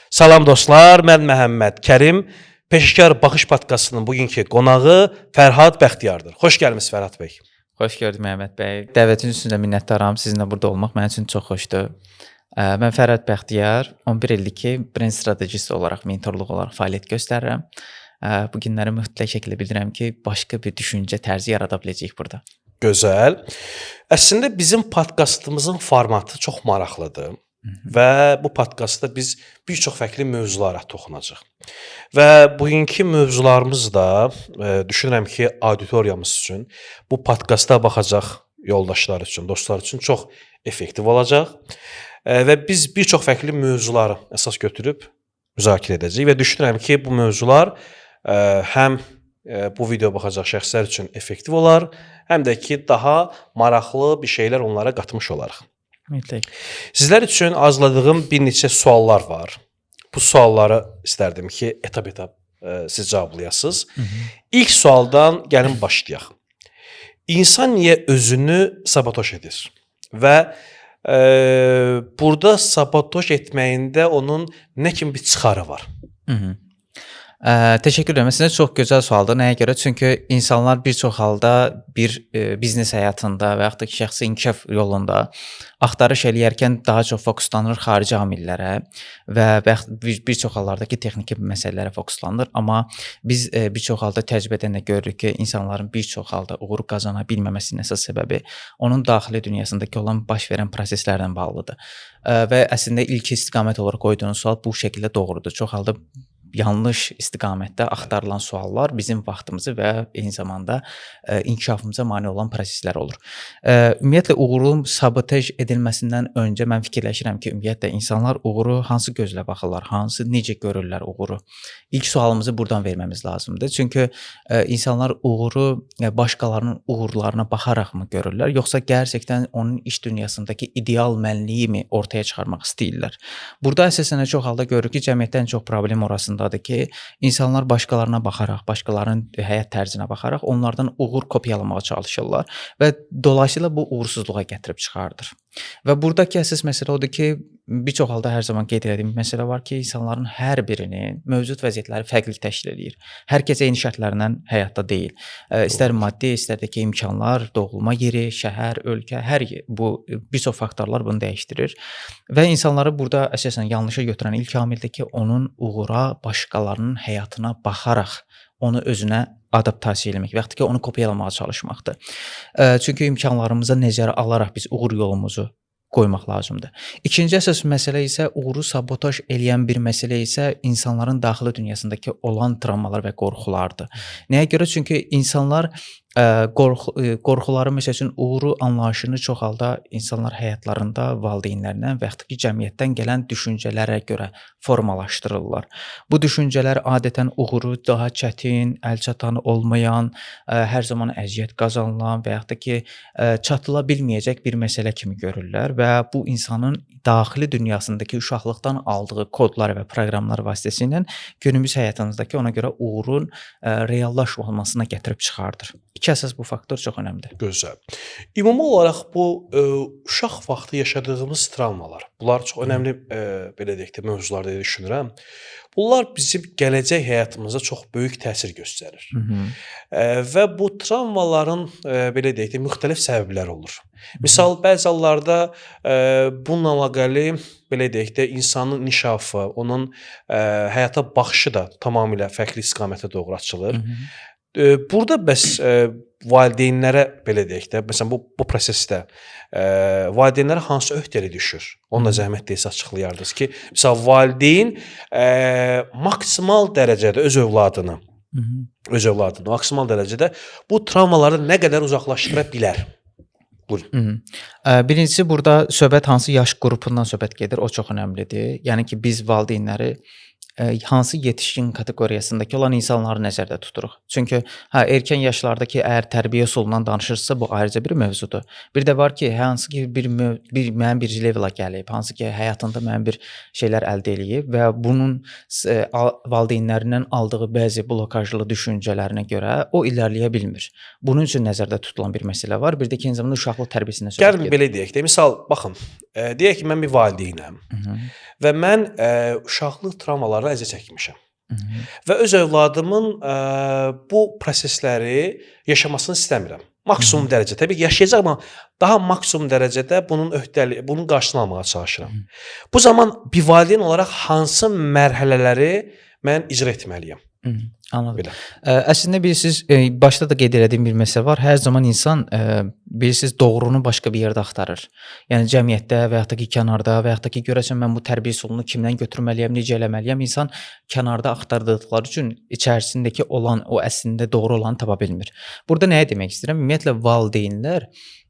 Salam dostlar, mən Məhəmməd Kərim. Peşəkar Baxış podkastının bugünkü qonağı Fərhad Bəxtiyardır. Xoş gəlmisiniz Fərhad bəy. Xoş gördük Məhəmməd bəy. Dəvətiniz üçün də minnətdaram. Sizinlə burada olmaq mənim üçün çox xoşdur. Mən Fərhad Bəxtiyar, 11 ildir ki, brend strategist olaraq, mentorluq olaraq fəaliyyət göstərirəm. Bu günləri mütləq şəkildə bildirəm ki, başqa bir düşüncə tərzi yarada biləcəyik burada. Gözəl. Əslində bizim podkastımızın formatı çox maraqlıdır. Və bu podkastda biz bir çox fərqli mövzulara toxunacağıq. Və bugünkü mövzularımız da düşünürəm ki, auditoriyamız üçün, bu podkasta baxacaq yoldaşlar üçün, dostlar üçün çox effektiv olacaq. Və biz bir çox fərqli mövzuları əsas götürüb müzakirə edəcəyik və düşünürəm ki, bu mövzular həm bu video baxacaq şəxslər üçün effektiv olar, həm də ki, daha maraqlı bir şeylər onlara qatmış olarıq. Mütləq. Sizlər üçün hazırladığım bir neçə suallar var. Bu sualları istərdim ki, etap-etap siz cavablayasınız. İlk sualdan gəlin başlayaq. İnsan niyə özünü sabotaj edir? Və burada sabotaj etməyində onun nə kimi bir çıxarı var? Təşəkkür edirəm. Əslində çox gözəl sualdır. Nəyə görə? Çünki insanlar bir çox halda bir biznes həyatında və yaxud da ki, şəxsi inkişaf yolunda axtarış eləyərkən daha çox fokuslanır xarici amillərə və bir çox hallarda ki, texniki məsələlərə fokuslanır. Amma biz bir çox halda təcrübədən də görürük ki, insanların bir çox halda uğur qazana bilməməsinin əsas səbəbi onun daxili dünyasındakı olan baş verən proseslərlə bağlıdır. Və əslində ilk istiqamət olaraq qoyduğunuz sual bu şəkildə doğrudur. Çox halda yanlış istiqamətdə axtarılan suallar bizim vaxtımızı və eyni zamanda inkişafımıza mane olan proseslər olur. Ümumiyyətlə uğurun sabotaj edilməsindən öncə mən fikirləşirəm ki, ümumiyyətlə insanlar uğuru hansı gözlə baxırlar, necə görürlər uğuru? İlk sualımızı buradan verməmiz lazımdır. Çünki insanlar uğuru başqalarının uğurlarına baxaraqmı görürlər, yoxsa gerçəkdən onun iş dünyasındakı ideal mənliyi mi ortaya çıxarmaq istəyirlər? Burada əsasən çox halda görürük ki, cəmiyyətdə ən çox problem orasındadır ki, insanlar başqalarına baxaraq, başqalarının həyat tərzinə baxaraq onlardan uğur kopyalamağa çalışırlar və dolayısıyla bu uğursuzluğa gətirib çıxardır. Və buradakı əsas məsələ odur ki, bir çox halda hər zaman qeyd etdiyim məsələ var ki, insanların hər birinin mövcud vəziyyətləri fərqli təşkil edir. Hər kəs eyni şərtlərlə həyatda deyil. İstər maddi, istər də ki, imkanlar, doğulma yeri, şəhər, ölkə, bu bir çox faktorlar bunu dəyişdirir. Və insanları burada əsasən yanlışa götürən ilk amildir ki, onun uğura başqalarının həyatına baxaraq onu özünə adaptasiya eləmək və yaxud ki, onu kopyalamağa çalışmaqdır. Çünki imkanlarımıza nəzərə alaraq biz uğur yolumuzu qoymaq lazımdır. İkinci əsas məsələ isə uğuru sabotaj eləyən bir məsələ isə insanların daxili dünyasındakı olan travmalar və qorxulardır. Nəyə görə? Çünki insanlar qorxuları, məsəl üçün uğuru anlayışını çox halda insanlar həyatlarında valideynlərindən və yaxud ki, cəmiyyətdən gələn düşüncələrə görə formalaşdırırlar. Bu düşüncələr adətən uğuru daha çətin, əlçatan olmayan, hər zaman əziyyət qazanılan və yaxud da ki, çatıla bilməyəcək bir məsələ kimi görürlər və bu insanın daxili dünyasındakı uşaqlıqdan aldığı kodlar və proqramlar vasitəsilə günümüz həyatımızdakı ona görə uğurun reallaşmamasına gətirib çıxardır. İki əsas bu faktor çox önəmlidir. Gözəl. Ümumi olaraq bu uşaq vaxtı yaşadığımız travmalar, bunlar çox önəmli belə deyək də mövzular deyə düşünürəm. Bunlar bizim gələcək həyatımıza çox böyük təsir göstərir. Və bu travmaların belə deyək də müxtəlif səbəbləri olur. Misal bəzi hallarda bununla əlaqəli belə deyək də insanın inkişafı, onun həyata baxışı da tamamilə fərqli istiqamətə doğru açılır. Burada bəs valideynlərə belə deyək də, məsələn bu prosesdə valideynlərə hansı öhdəlik düşür? Onu da zəhmət deyilsə açıqlayardınız ki, məsələn valideyn maksimal dərəcədə öz övladını maksimal dərəcədə bu travmaları nə qədər uzaqlaşdıra bilər? Birincisi burada söhbət hansı yaş qrupundan söhbət gedir, o çox önəmlidir. Yəni ki, biz valideynləri hansı yetişkin kateqoriyasındakı olan insanları nəzərdə tuturuq. Çünki erkən yaşlardakı əgər tərbiyə üsulundan danışırsa bu ayrıca bir mövzudur. Bir də var ki, hansı ki müəyyən bir levelə gəlib, hansı ki həyatında müəyyən bir şeylər əldə eləyib və bunun valideynlərindən aldığı bəzi blokajlı düşüncələrinə görə o ilərləyə bilmir. Bunun üçün nəzərdə tutulan bir məsələ var. Bir də ki, eyni zamanda uşaqlıq tərbiyəsində söhbət gedir. Gəlin belə deyək də, misal baxın, deyək ki, mən bir valideynəm və mən uşaqlıq travmalarına əziyyət çəkmişəm. Hı -hı. Və öz övladımın bu prosesləri yaşamasını istəmirəm. Maksimum dərəcədə. Təbii ki, yaşayacaq, amma daha maksimum dərəcədə bunun qarşısını almağa çalışıram. Bu zaman bir valideyn olaraq hansı mərhələləri mən icra etməliyəm? Anladım. Belə. Əslində bilirsiniz, başda da qeyd etdiyim bir məsələ var. Hər zaman insan bilirsiniz doğrunu başqa bir yerdə axtarır. Yəni cəmiyyətdə və yaxud da ki, kənarda və yaxud da ki, görəsən mən bu tərbiyə üsulunu kimdən götürməliyəm, necə eləməliyəm? İnsan kənarda axtardıqları üçün içərisindəki olan, o əslində doğru olanı tapa bilmir. Burada nəyə demək istəyirəm? Ümumiyyətlə valideynlər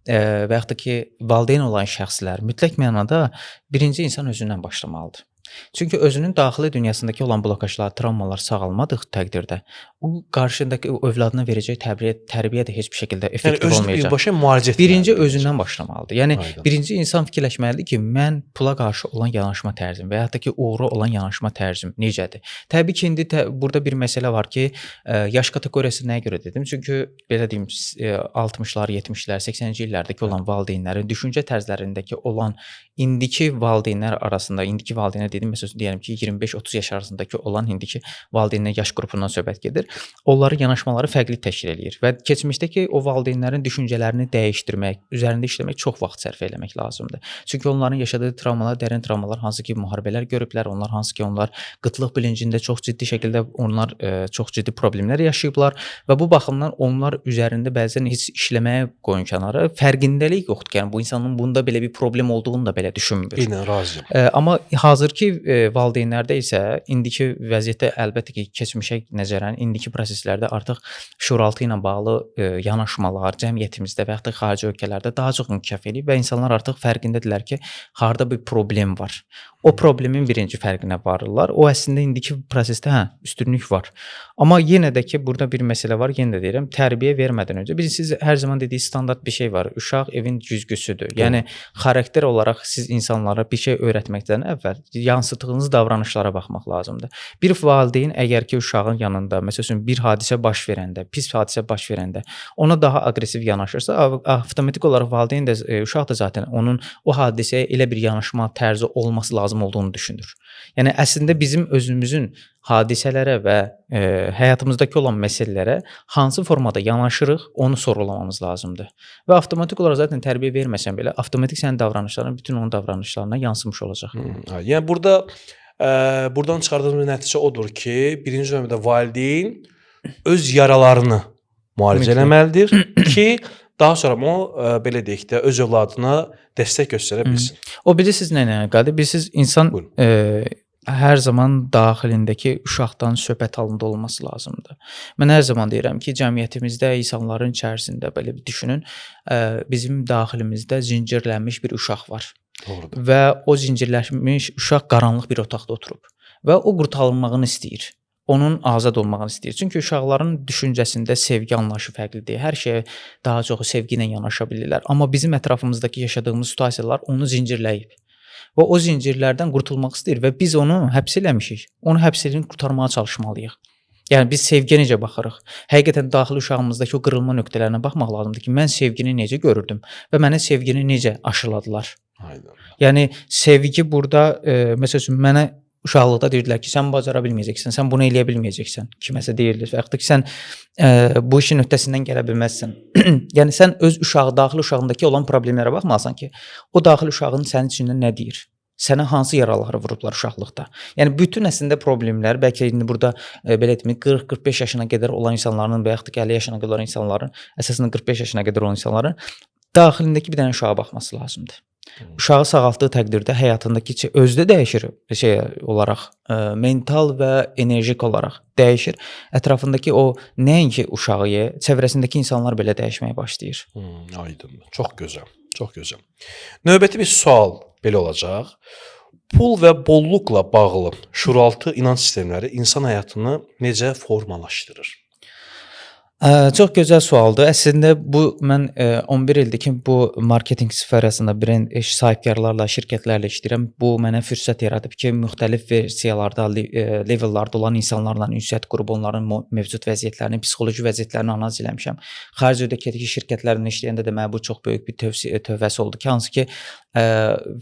və yaxud da ki, valideyn olan şəxslər mütləq mənada birinci insan özündən başlamalıdır. Çünki özünün daxili dünyasındakı olan blokajlar, travmalar sağalmadıq təqdirdə o qarşındakı övladına verəcək tərbiyə də heç bir şəkildə effektiv olmayacaq. Yəni özünü birbaşa müalicə etməlidir. Birinci özündən başlamalıdır. Yəni birinci insan fikirləşməlidir ki, mən pula qarşı olan yanaşma tərzim və yaxud da ki, uğura olan yanaşma tərzim necədir? Təbii ki, indi burada bir məsələ var ki, yaş kateqoriyası nəyə görə dedim? Çünki belə deyim, 60-lar, 70-lər, 80-ci illərdəki olan valideynlərin düşüncə tərzlərindəki olan indiki valideynlər arasında, indiki valideynlər dedim, məsələn deyirəm ki, 25-30 yaş arasındakı olan indiki valideynlər yaş qrupundan söhbət gedir. Onların yanaşmaları fərqli təşkil eləyir və keçmişdəki o valideynlərin düşüncələrini dəyişdirmək, üzərində işləmək çox vaxt sərf eləmək lazımdır. Çünki onların yaşadığı travmalar, dərin travmalar, hansı ki müharibələr görüblər, hansı ki onlar qıtlıq bilincində çox ciddi şəkildə çox ciddi problemlər yaşayıblar və bu baxımdan onlar üzərində bəzən heç işləməyə qoyun kənara fərqindəlik yoxdur. Yəni bu insanın bunda belə bir problem olduğunu da belə düşünmür. Eynən razıyam. Amma hazırki valideynlərdə isə indiki vəziyyətdə əlbəttə ki, keçmişə nəzərən indiki proseslərdə artıq şuuraltı ilə bağlı yanaşmalar cəmiyyətimizdə və yaxud da xarici ölkələrdə daha çox inkişaf edib və insanlar artıq fərqindədirlər ki, harda bir problem var. O problemin birinci fərqinə varırlar. O əslində indiki prosesdə üstünlük var. Amma yenə də ki, burada bir məsələ var. Yenə də deyirəm, tərbiyə vermədən öncə bilirsiniz, hər zaman dediyi standart bir şey var. Uşaq evin güzgüsüdür. Yəni xarakter olaraq siz insanlara bir şey öyrətməkdən əvvəl yansıtdığınız davranışlara baxmaq lazımdır. Bir valideyn əgər ki, uşağın yanında, məsələn, bir hadisə baş verəndə, pis hadisə baş verəndə ona daha aqressiv yanaşırsa, avtomatik olaraq valideyn də, uşaq da zaten onun o hadisəyə elə bir yanaşma tərzi olması lazım olduğunu düşünür. Yəni əslində bizim özümüzün hadisələrə və həyatımızdakı olan məsələlərə hansı formada yanaşırıq, onu sorğulamamız lazımdır. Və avtomatik olaraq zaten tərbiyə verməsən belə, avtomatik sənin davranışların bütün onun davranışlarına yansımış olacaq. Yəni buradan çıxardığımız nəticə odur ki, birinci növbədə valideyn öz yaralarını müalicə eləməlidir ki, daha sonra o belə deyək də öz övladına dəstək göstərə bilsin. O bilirsiniz nə qadir? Bilirsiniz insan hər zaman daxilindəki uşaqdan söhbət halında olması lazımdır. Mən hər zaman deyirəm ki, cəmiyyətimizdə insanların içərisində belə bir düşünün, bizim daxilimizdə zincirlənmiş bir uşaq var. Doğrudur. Və o zincirlənmiş uşaq qaranlıq bir otaqda oturub və o qurtarılmağını istəyir. Onun azad olmağını istəyir. Çünki uşaqların düşüncəsində sevgi anlayışı fərqlidir. Hər şeyə daha çox sevgi ilə yanaşa bilirlər. Amma bizim ətrafımızdakı yaşadığımız situasiyalar onu zincirləyib. Və o zincirlərdən qurtulmaq istəyir və biz onu həbs eləmişik. Onu həbs edib qurtarmağa çalışmalıyıq. Yəni biz sevgiyə necə baxırıq? Həqiqətən daxili uşağımızdakı o qırılma nöqtələrinə baxmaq lazımdır ki, mən sevgini necə görürdüm və mənə sevgini necə aşıladılar? Aynen. Yəni sevgi burada məsələn mənə uşaqlıqda deyirdilər ki, sən bacara bilməyəcəksən, sən bunu eləyə bilməyəcəksən. Kiməsə deyirdilər və yaxud da ki, sən bu işin öhdəsindən gələ bilməzsən. Yəni sən öz daxili uşağındakı olan problemlərə baxmalısan ki, o daxili uşağın sənin içində nə deyir? Sənə hansı yaraları vurublar uşaqlıqda? Yəni bütün əslində problemlər, bəlkə indi burada belə deyim, 40-45 yaşına qədər olan insanların və yaxud da 50 yaşına qədər olan insanların, əsasında 45 yaşına qədər olan insanların daxilindəki bir dənə uşağa baxması lazımdır. Uşağı sağaltdığı təqdirdə həyatındakı özü də dəyişir olaraq, mental və enerjik olaraq dəyişir. Ətrafındakı o nəinki uşağı, çevrəsindəki insanlar belə dəyişməyə başlayır. Aydındır. Çox gözəl. Çox gözəl. Növbəti bir sual belə olacaq. Pul və bolluqla bağlı şuuraltı inanc sistemləri insan həyatını necə formalaşdırır? Çox gözəl sualdır. Əslində bu mən 11 ildir ki, bu marketinq sferasında brend sahibkarlarla, şirkətlərlə işləyirəm. Bu mənə fürsət yaradıb ki, müxtəlif versiyalarda, levellarda olan insanlarla ünsiyyət qurub onların mövcud vəziyyətlərini, psixoloji vəziyyətlərini analiz eləmişəm. Xarici ölkədəki şirkətlərlə işləyəndə də mənə bu çox böyük bir tövhəsi oldu ki, hansı ki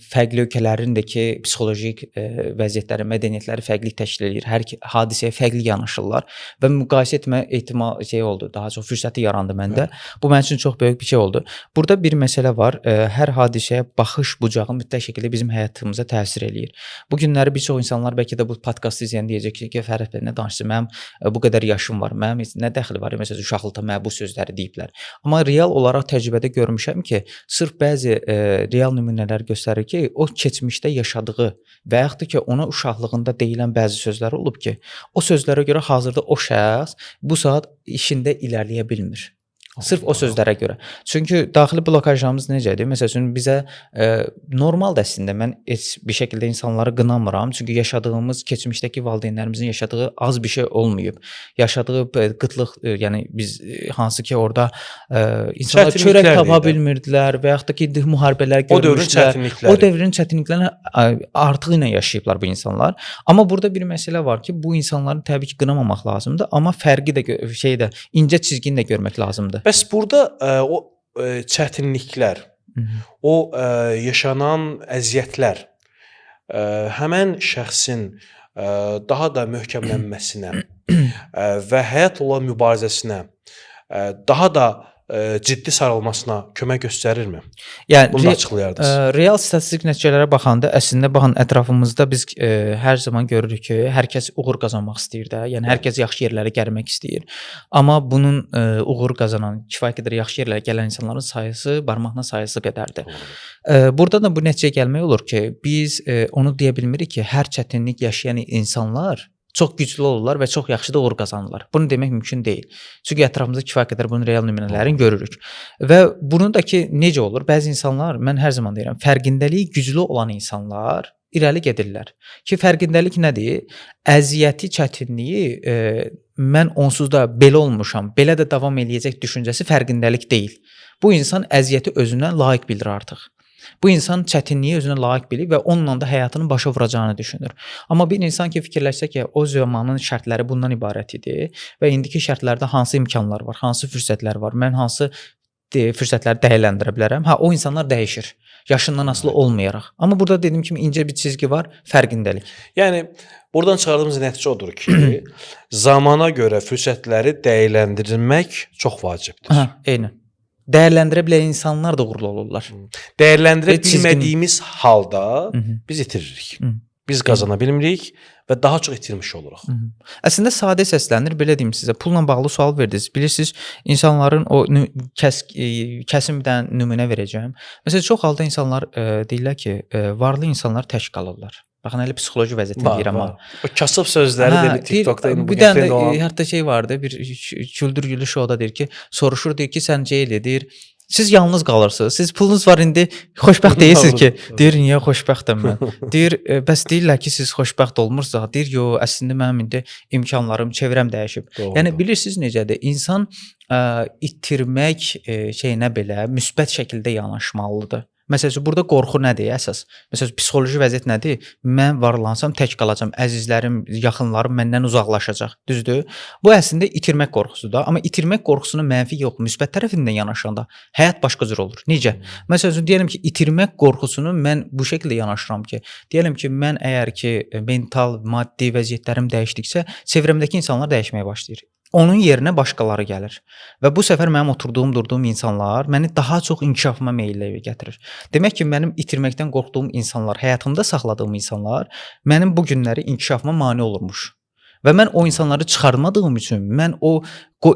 fərqli ölkələrindəki psixolojik vəziyyətləri, mədəniyyətləri fərqli təşkil edir. Hər hadisəyə fərqli yanaşırlar və müqayisə etmə ehtimal oldu. Daha çox fürsəti yarandı məndə. Bu mənim üçün çox böyük bir şey oldu. Burada bir məsələ var. Hər hadisəyə baxış bucağı mütləq şəkildə bizim həyatımıza təsir eləyir. Bu günləri bir çox insanlar bəlkə də bu podkastı izləyən deyəcək ki, Fərəd bəy nə danışır? Mənim bu qədər yaşım var. Mənim nə dəxli var? Məsələn, uşaqlıqda mənə bu sözləri deyiblər. Amma real olaraq təcrübədə görmüşəm ki, sırf bəzi real nümunələr göstərir ki, o keçmişdə yaşadığı və yaxud da ki, ona uşaqlığında deyilən bəzi sözlər olub ki, o sözlərə görə hazırda o şəxs bu saat işində irəliləyə bilmir. Sırf o sözlərə görə. Çünki daxili blokajlarımız necədir? Məsəl üçün bizə normaldır əslində. Mən heç bir şəkildə insanları qınamıram. Çünki yaşadığımız keçmişdəki valideynlərimizin yaşadığı az bir şey olmayıb. Yaşadığı qıtlıq, yəni biz hansı ki orada insanlar çörək tapa bilmirdilər və yaxud da ki müharibələr görmüşdülər. O dövrün çətinliklərini artığı ilə yaşayıblar bu insanlar. Amma burada bir məsələ var ki, bu insanları təbii ki qınamamaq lazımdır, amma fərqi də incə çizgini də görmək lazımdır. Bəs burada o çətinliklər, o yaşanan əziyyətlər həmən şəxsin daha da möhkəmlənməsinə və həyat olan mübarizəsinə daha da ciddi sarılmasına kömək göstərirmi? Yəni bunu da açıqlayardınız. Real statistik nəticələrə baxanda əslində baxın ətrafımızda biz hər zaman görürük ki, hər kəs uğur qazanmaq istəyir də. Yəni hər kəs yaxşı yerlərə gəlmək istəyir. Amma bunun uğur qazanan, kifayət qədər yaxşı yerlərə gələn insanların sayısı barmaqla sayısı qədərdir. Burada da bu nəticəyə gəlmək olur ki, biz onu deyə bilmirik ki, hər çətinlik yaşayan insanlar çox güclü olurlar və çox yaxşı da uğur qazanırlar. Bunu demək mümkün deyil. Çünki ətrafımızda kifayət qədər bunun real nümunələrini görürük. Və bunun da ki, necə olur? Bəzi insanlar, mən hər zaman deyirəm, fərqindəliyi güclü olan insanlar irəli gedirlər. Ki, fərqindəlik nədir? Əziyyəti, çətinliyi, mən onsuz da belə olmuşam, belə də davam eləyəcək düşüncəsi fərqindəlik deyil. Bu insan əziyyəti özündən layiq bilir artıq. Bu insan çətinliyi özünə layiq bilir və onunla da həyatının başa vuracağını düşünür. Amma bir insan ki, fikirləşsə ki, o zamanın şərtləri bundan ibarət idi və indiki şərtlərdə hansı imkanlar var, hansı fürsətlər var, mən hansı fürsətləri dəyərləndirə bilərəm? O insanlar dəyişir. Yaşından asılı olmayaraq. Amma burada dediyim kimi incə bir çizgi var, fərqindəlik. Yəni buradan çıxardığımız nəticə odur ki, zamana görə fürsətləri dəyərləndirmək çox vacibdir. Eynən. Dəyərləndirə bilən insanlar da uğurlu olurlar. Dəyərləndirə bilmədiyimiz halda biz itiririk. Biz qazana bilmirik və daha çox itirmiş oluruq. Əslində sadə səslənir, belə deyim sizə. Pulla bağlı sual verdiniz. Bilirsiniz, insanların o kəsimdən nümunə verəcəm. Məsələn, çox halda insanlar deyirlər ki, varlı insanlar tək qalırlar. Baxın, elə psixoloji vəziyyətdə deyirəm. O kasıb sözləri deyir TikTokda. Bir dənə hətta şey vardı, bir güldürgülü şouda deyir ki, soruşur, deyir ki, sən Ceyli, deyir, siz yalnız qalırsınız, siz pulunuz var, indi xoşbəxt deyilsiniz ki. Deyir, niyə xoşbəxtəm mən? Deyir, bəs deyirlər ki, siz xoşbəxt olmursunuz. Deyir, yox, əslində mənim indi imkanlarım, çevrəm dəyişib. Yəni, bilirsiniz necədir? İnsan itirmək şeyinə belə müsbət şəkildə yanaşmalıdır. Məsələn, burada qorxu nədir əsas? Məsələn, psixoloji vəziyyət nədir? Mən varlansam tək qalacam, əzizlərim, yaxınlarım məndən uzaqlaşacaq. Düzdür? Bu əslində itirmək qorxusudur. Amma itirmək qorxusunu mənfi yox, müsbət tərəfindən yanaşanda həyat başqa cür olur. Necə? Məsələn, deyirəm ki, itirmək qorxusunu mən bu şəkildə yanaşıram ki, deyirəm ki, mən əgər ki, mental, maddi vəziyyətlərim dəyişdiksə, çevrəmdəki insanlar dəyişməyə başlayır. Onun yerinə başqaları gəlir. Və bu səfər mənim durduğum insanlar məni daha çox inkişafıma meyllə gətirir. Demək ki, mənim itirməkdən qorxduğum insanlar, həyatımda saxladığım insanlar mənim bu günləri inkişafıma mane olurmuş. Və mən o insanları çıxarmadığım üçün mən o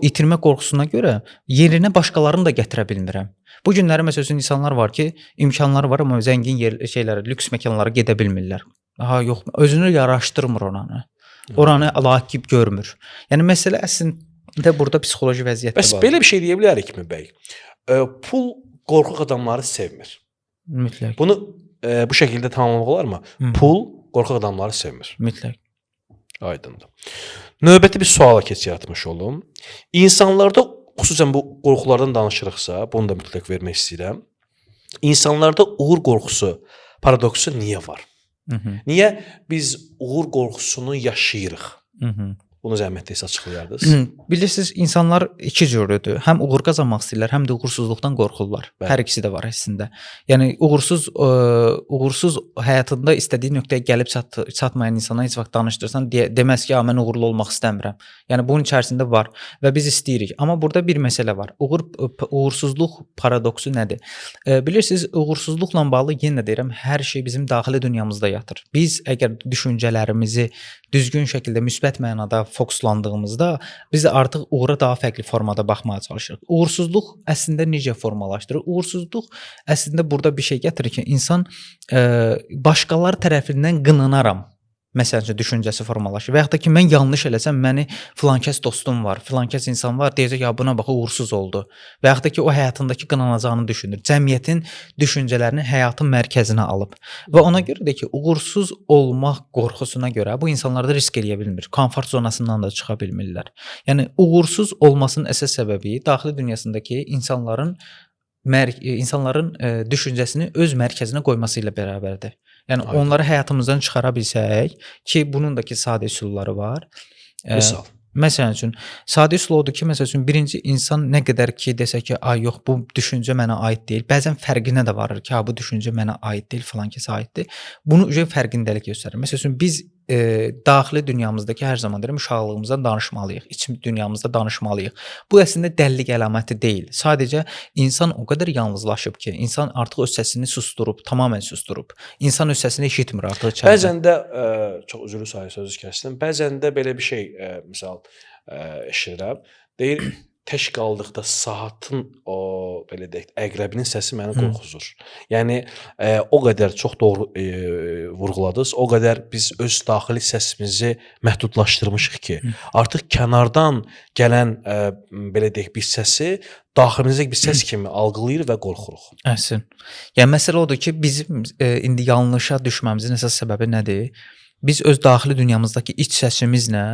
itirmə qorxusuna görə yerinə başqalarını da gətirə bilmirəm. Bu günləri məsələn insanlar var ki, imkanları var, amma zəngin şeylərə, lüks məkanlara gedə bilmirlər. Yox, özünü yaraşdırmır oranı. Oranı layiq görmür. Yəni məsələ əslində burada psixoloji vəziyyətdə var. Bəs belə bir şey deyə bilərikmi bəy? Pul qorxaq adamları sevmir. Mütləq. Bunu bu şəkildə tamamlamaq olarmı? Pul qorxaq adamları sevmir. Mütləq. Aydındır. Növbəti bir suala yaratmış olum. İnsanlarda xüsusən bu qorxulardan danışırıqsa, bunu da mütləq vermək istəyirəm. İnsanlarda uğur qorxusu paradoksu niyə var? Niyə biz uğur qorxusunu yaşayırıq? Bunu zəhmət etsə açıqlayardınız. Bilirsiniz, insanlar iki cürdür. Həm uğur qazanmaq istəyirlər, həm də uğursuzluqdan qorxurlar. Bəli. Hər ikisi də var əslində. Yəni uğursuz həyatında istədiyi nöqtəyə gəlib çatmayan insana heç vaxt danışdırsan deməz ki, mən uğurlu olmaq istəmirəm. Yəni bunun içərisində var və biz istəyirik. Amma burada bir məsələ var. Uğursuzluq paradoksu nədir? Bilirsiniz, uğursuzluqla bağlı yenə deyirəm, hər şey bizim daxili dünyamızda yatır. Biz əgər düşüncələrimizi düzgün şəkildə müsbət mənada fokuslandığımızda biz artıq uğura daha fərqli formada baxmağa çalışırıq. Uğursuzluq əslində necə formalaşdırır? Uğursuzluq əslində burada bir şey gətirir ki, insan başqaları tərəfindən qınanaram məsələn üçün düşüncəsi formalaşır. Və yaxud da ki, mən yanlış eləsəm, məni filankəs dostum var, filankəs insan var, deyəcək ya buna bax uğursuz oldu. Və yaxud da ki, o həyatındakı qınanacağını düşünür. Cəmiyyətin düşüncələrini həyatın mərkəzinə alıb. Və ona görə də ki, uğursuz olmaq qorxusuna görə bu insanlarda risk eləyə bilmir. Komfort zonasından da çıxa bilmirlər. Yəni uğursuz olmasının əsas səbəbi daxili dünyasındakı insanların düşüncəsini öz mərkəzinə qoyması ilə bərabərdir. Yəni Aynen. onları həyatımızdan çıxara bilsək ki, bunun da ki sadə üsulları var. Misal. Məsələn üçün sadə üsul odur ki, məsələn üçün birinci insan nə qədər ki desə ki, ay yox bu düşüncə mənə aid deyil. Bəzən fərqinə də varır ki, bu düşüncə mənə aid deyil, falan kəsə aiddir. Bunu fərqindəlik göstərir. Məsələn üçün biz daxili dünyamızdakı hər zaman deyirəm uşaqlığımızdan danışmalıyıq, iç dünyamızda danışmalıyıq. Bu əslində dəlilik əlaməti deyil. Sadəcə insan o qədər yalnızlaşıb ki, insan artıq öz səsini susdurub, tamamilə susdurub. İnsan öz səsini eşitmir artıq içəridə. Bəzən də çox üzrlü sayı sözü kəsdim. Bəzən də belə bir şey misal eşidirəm. Deyir tək qaldıqda saatın o belə deyək, əqrəbinin səsi məni qorxuzur. Yəni o qədər çox doğru vurğuladınız. O qədər biz öz daxili səsimizi məhdudlaşdırmışıq ki, artıq kənardan gələn belə deyək bir səsi daxilimizdəki bir səs kimi algılayır və qorxuruq. Əsl. Yəni məsələ odur ki, bizim indi yanlışa düşməmizin əsas səbəbi nədir? Biz öz daxili dünyamızdakı iç səsimizlə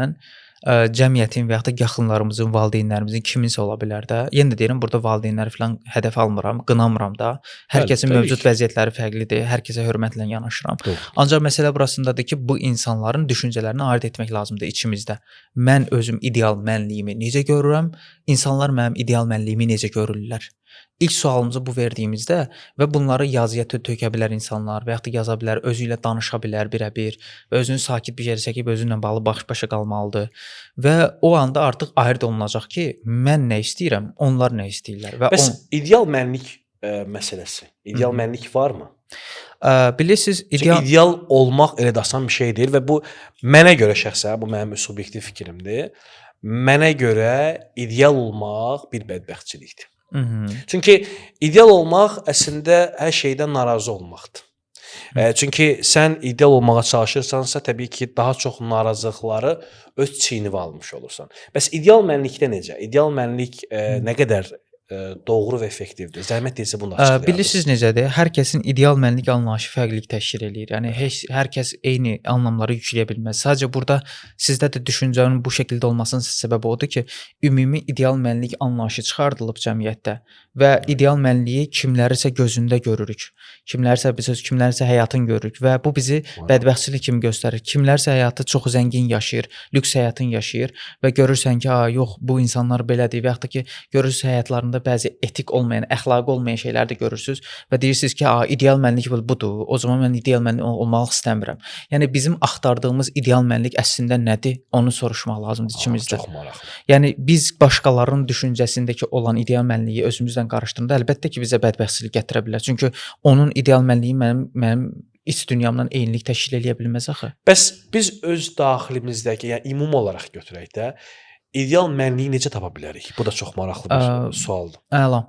cəmiyyətin və yaxud da yaxınlarımızın, valideynlərimizin kiminsə ola bilər də. Yenə də deyirəm, burada valideynləri falan hədəf almıram, qınamıram da. Hər kəsin mövcud vəziyyətləri fərqlidir, hər kəsə hörmətlə yanaşıram. Ancaq məsələ burasındadır ki, bu insanların düşüncələrini ayırd etmək lazımdır içimizdə. Mən özüm ideal mənliyimi necə görürəm, insanlar mənim ideal mənliyimi necə görürlər? İlk sualımızı bu verdiyimizdə və bunları yazıya tökə bilər insanlar və yaxud da yaza bilər, özü ilə danışa bilər birə-bir və özünü sakit bir yerə çəkib özünlə bağlı baş-başa qalmalıdır. Və o anda artıq ayırd olunacaq ki, mən nə istəyirəm, onlar nə istəyirlər. Və ideal mənlik məsələsi, ideal mənlik varmı? Bilirsiniz, ideal olmaq elə də asan bir şey deyil və bu mənə görə şəxsən, bu mənim subyektiv fikrimdir. Mənə görə ideal olmaq bir bədbəxtçilikdir. Çünki ideal olmaq əslində hər şeydən narazı olmaqdır. Çünki sən ideal olmağa çalışırsansa, təbii ki, daha çox narazılıqları öz çiynivə almış olursan. Bəs ideal mənlikdə necə? İdeal mənlik nə qədər doğru və effektivdir? Zəhmət deyilsə bunu açıqlayardınız. Bilirsiniz necədir? Hər kəsin ideal mənlik anlayışı fərqlilik təşkil eləyir. Yəni hər kəs eyni anlamları yükləyə bilməz. Sadəcə burada sizdə də düşüncənin bu şəkildə olmasının səbəbi odur ki, ümumi ideal mənlik anlayışı çıxardılıb cəmiyyətdə və ideal mənliyi kimlərisə gözündə görürük. Kimlərisə həyatın görürük və bu bizi bədbəxtçilik kimi göstərir. Kimlərsə həyatı çox zəngin yaşayır, lüks həyatın yaşayır və görürsən ki, yox, bu insanlar belədir və yaxud da ki, görürsüz həyatlarında bəzi etik olmayan, əxlaqi olmayan şeylər də görürsüz və deyirsiniz ki, ideal mənlik budur, o zaman mən ideal mənlik olmaq istəmirəm. Yəni bizim axtardığımız ideal mənlik əslində nədir? Onu soruşmaq lazımdır içimizdə. Çox maraqlı. Yəni biz başqalarının düşüncəsindəki olan ideal mənliyi özümüzdən qarışdıranda əlbəttə ki, bizə bədbəxtçilik gətirə bilər. Çünki onun ideal mənliyi mənim iç dünyamdan eynilik təşkil eləyə bilməz axı. Bəs biz öz daxilimizdəki, yəni ümumi olaraq götürək də, ideal mənliyi necə tapa bilərik? Bu da çox maraqlı bir sualdır. Əla.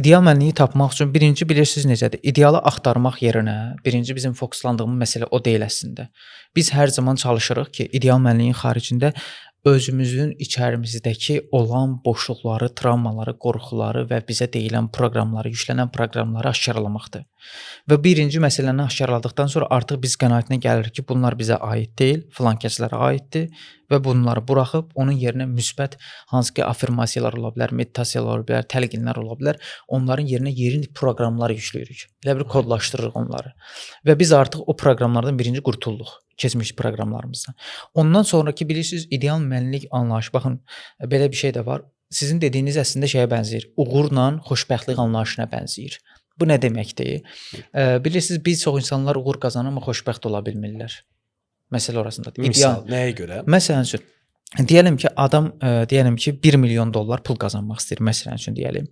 İdeal mənliyi tapmaq üçün birinci bilirsiniz necədir? İdealı axtarmaq yerinə birinci bizim fokuslandığımız məsələ o deyil əslində. Biz hər zaman çalışırıq ki, ideal mənliyin xaricində özümüzün içərimizdəki olan boşluqları, travmaları, qorxuları və bizə deyilən proqramları, yüklənən proqramları aşkarlamaqdır. Və birinci məsələni aşkarladıqdan sonra artıq biz qənaətinə gəlirik ki, bunlar bizə aid deyil, filan kəslərə aiddir və bunları buraxıb onun yerinə müsbət hansı ki affirmasiyalar ola bilər, meditasiyalar ola bilər, təlqinlər ola bilər, onların yerinə yeni proqramlar yükləyirik. Elə bir kodlaşdırırıq onları. Və biz artıq o proqramlardan birinci qurtulduq, keçmiş proqramlarımızdan. Ondan sonraki bilirsiniz ideal mənlik anlayışı. Baxın, belə bir şey də var. Sizin dediyiniz əslində şeyə bənzəyir. Uğurla xoşbəxtlik anlayışına bənzəyir. Bu nə deməkdir? Bilirsiniz, bir çox insanlar uğur qazanır, amma xoşbəxt ola bilmirlər. Məsələ orasındadır. Misal, nəyə görə? Məsələn üçün, deyəlim ki, adam deyəlim ki, 1 milyon dollar pul qazanmaq istəyir, məsələn üçün deyəlim.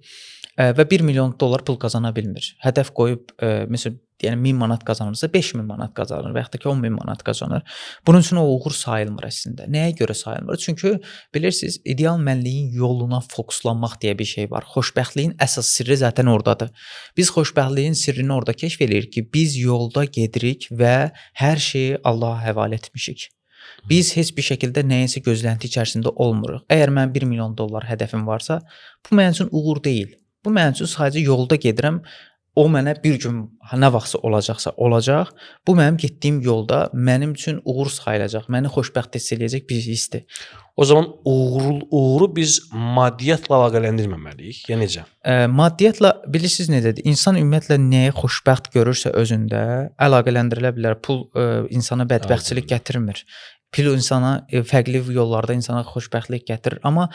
Və 1 milyon dollar pul qazana bilmir. Hədəf qoyub, məsələn, deyəlim 1000 manat qazanırsa 5000 manat qazanır və yaxud da ki 10000 manat qazanır. Bunun üçün o uğur sayılmır əslində. Nəyə görə sayılmır? Çünki bilirsiniz, ideal mənliyin yoluna fokuslanmaq deyə bir şey var. Xoşbəxtliyin əsas sirri zaten ordadır. Biz xoşbəxtliyin sirrini orada kəşf edirik ki, biz yolda gedirik və hər şeyi Allaha həvalə etmişik. Biz heç bir şəkildə nəyəsə gözlənti içərisində olmuruq. Əgər mən 1 milyon dollar hədəfim varsa, bu mənim üçün uğur deyil. Bu mənim üçün sadəcə yolda gedirəm. O mənə bir gün nə vaxtsa olacaqsa olacaq. Bu mənim getdiyim yolda mənim üçün uğur sayılacaq. Məni xoşbəxt hiss eləyəcək bir hissdir. O zaman uğuru biz maddiyyatla əlaqələndirməməliyik. Ya necə? Maddiyyatla bilirsiniz necədir? İnsan ümumiyyətlə nəyə xoşbəxt görürsə özündə əlaqələndirilə bilər. Pul insana bədbəxtçilik gətirmir. Pul insana fərqli yollarda insana xoşbəxtlik gətirir. Amma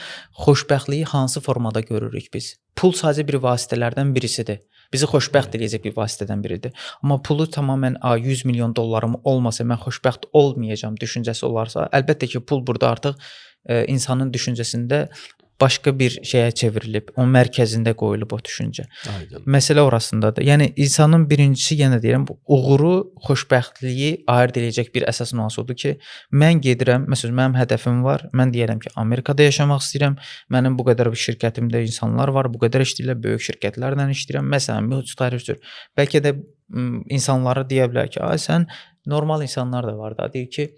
xoşbəxtliyi hansı formada görürük biz? Pul sadəcə bir vasitələrdən birisidir. Bizi xoşbəxt edəcək bir vasitədən biridir. Amma pulu tamamilə 100 milyon dollarım olmasa mən xoşbəxt olmayacağam düşüncəsi olarsa, əlbəttə ki, pul burada artıq insanın düşüncəsində başqa bir şeyə çevrilib, onun mərkəzində qoyulub o düşüncə. Aydın. Məsələ orasındadır. Yəni insanın birincisi yenə deyirəm, uğuru, xoşbəxtliyi ayırd edəcək bir əsas nüans odur ki, mən gedirəm, məsələn mənim hədəfim var. Mən deyirəm ki, Amerikada yaşamaq istəyirəm. Mənim bu qədər bir şirkətimdə insanlar var, bu qədər işləyirlər, böyük şirkətlərlə işləyirəm. Məsələn, mütəxəssisdir. Bəlkə də insanlara deyə bilər ki, "Ay sən normal insanlar da var da." Deyir ki,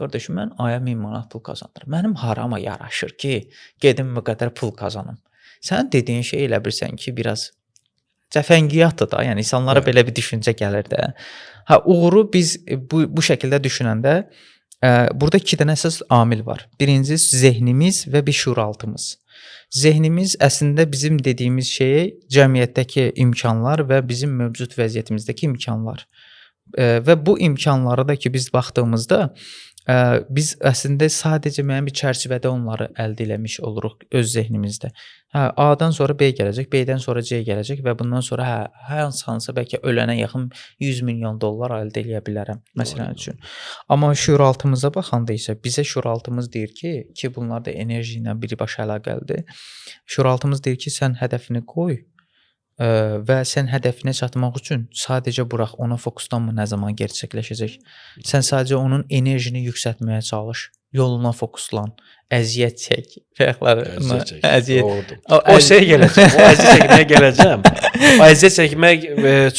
qardaşım, mən aya 1000 manat pul qazanıram. Mənim harama yaraşır ki, gedim bu qədər pul kazanım. Sən dediyin şey elə bilirsən ki, biraz cəfəngiyatdır da. Yəni insanlara belə bir düşüncə gəlir də. Uğuru biz bu şəkildə düşünəndə burada 2 dənə əsas amil var. Birincisi zehnimiz və bir şuuraltımız. Zehnimiz əslində bizim dediyimiz şey cəmiyyətdəki imkanlar və bizim mövcud vəziyyətimizdəki imkanlar. Və bu imkanları da ki biz baxdığımızda biz əslində sadəcə müəyyən bir çərçivədə onları əldə eləmiş oluruq öz zehnimizdə. A-dan sonra B gələcək, B-dən sonra C gələcək və bundan sonra hansısa bəlkə ölənə yaxın 100 milyon dollar əldə eləyə bilərəm məsələn üçün. Amma şuuraltımıza baxanda isə bizə şuuraltımız deyir ki bunlar da enerji ilə birbaşa əlaqəlidir. Şuuraltımız deyir ki, sən hədəfini qoy və sən hədəfinə çatmaq üçün sadəcə burax, ona fokuslanma nə zaman gerçəkləşəcək. Sən sadəcə onun enerjini yüksəltməyə çalış, yoluna fokuslan, əziyyət çək. Əziyyət. O şey gələcək. O əziyyət çəkməyə gələcəm. O əziyyət çəkmək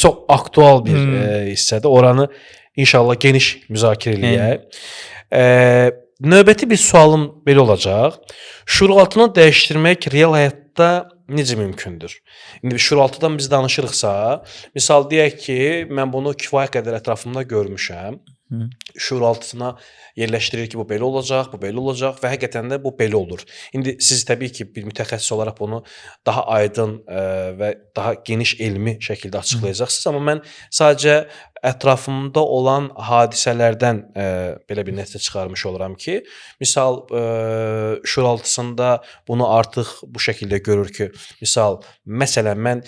çox aktual bir hissədir. Oranı inşallah geniş müzakirə eləyək. Növbəti bir sualım belə olacaq. Şuuraltını dəyişdirmək real həyatda necə mümkündür? İndi şuuraltıdan biz danışırıqsa, misal deyək ki, mən bunu kifayət qədər ətrafımda görmüşəm. Şuuraltısına yerləşdirir ki, bu belə olacaq, bu belə olacaq və həqiqətən də bu belə olur. İndi siz təbii ki, bir mütəxəssis olaraq bunu daha aydın və daha geniş elmi şəkildə açıqlayacaqsınız. Amma mən sadəcə ətrafımda olan hadisələrdən belə bir nəticə çıxarmış oluram ki, misal şuuraltısında bunu artıq bu şəkildə görür ki, misal məsələn mən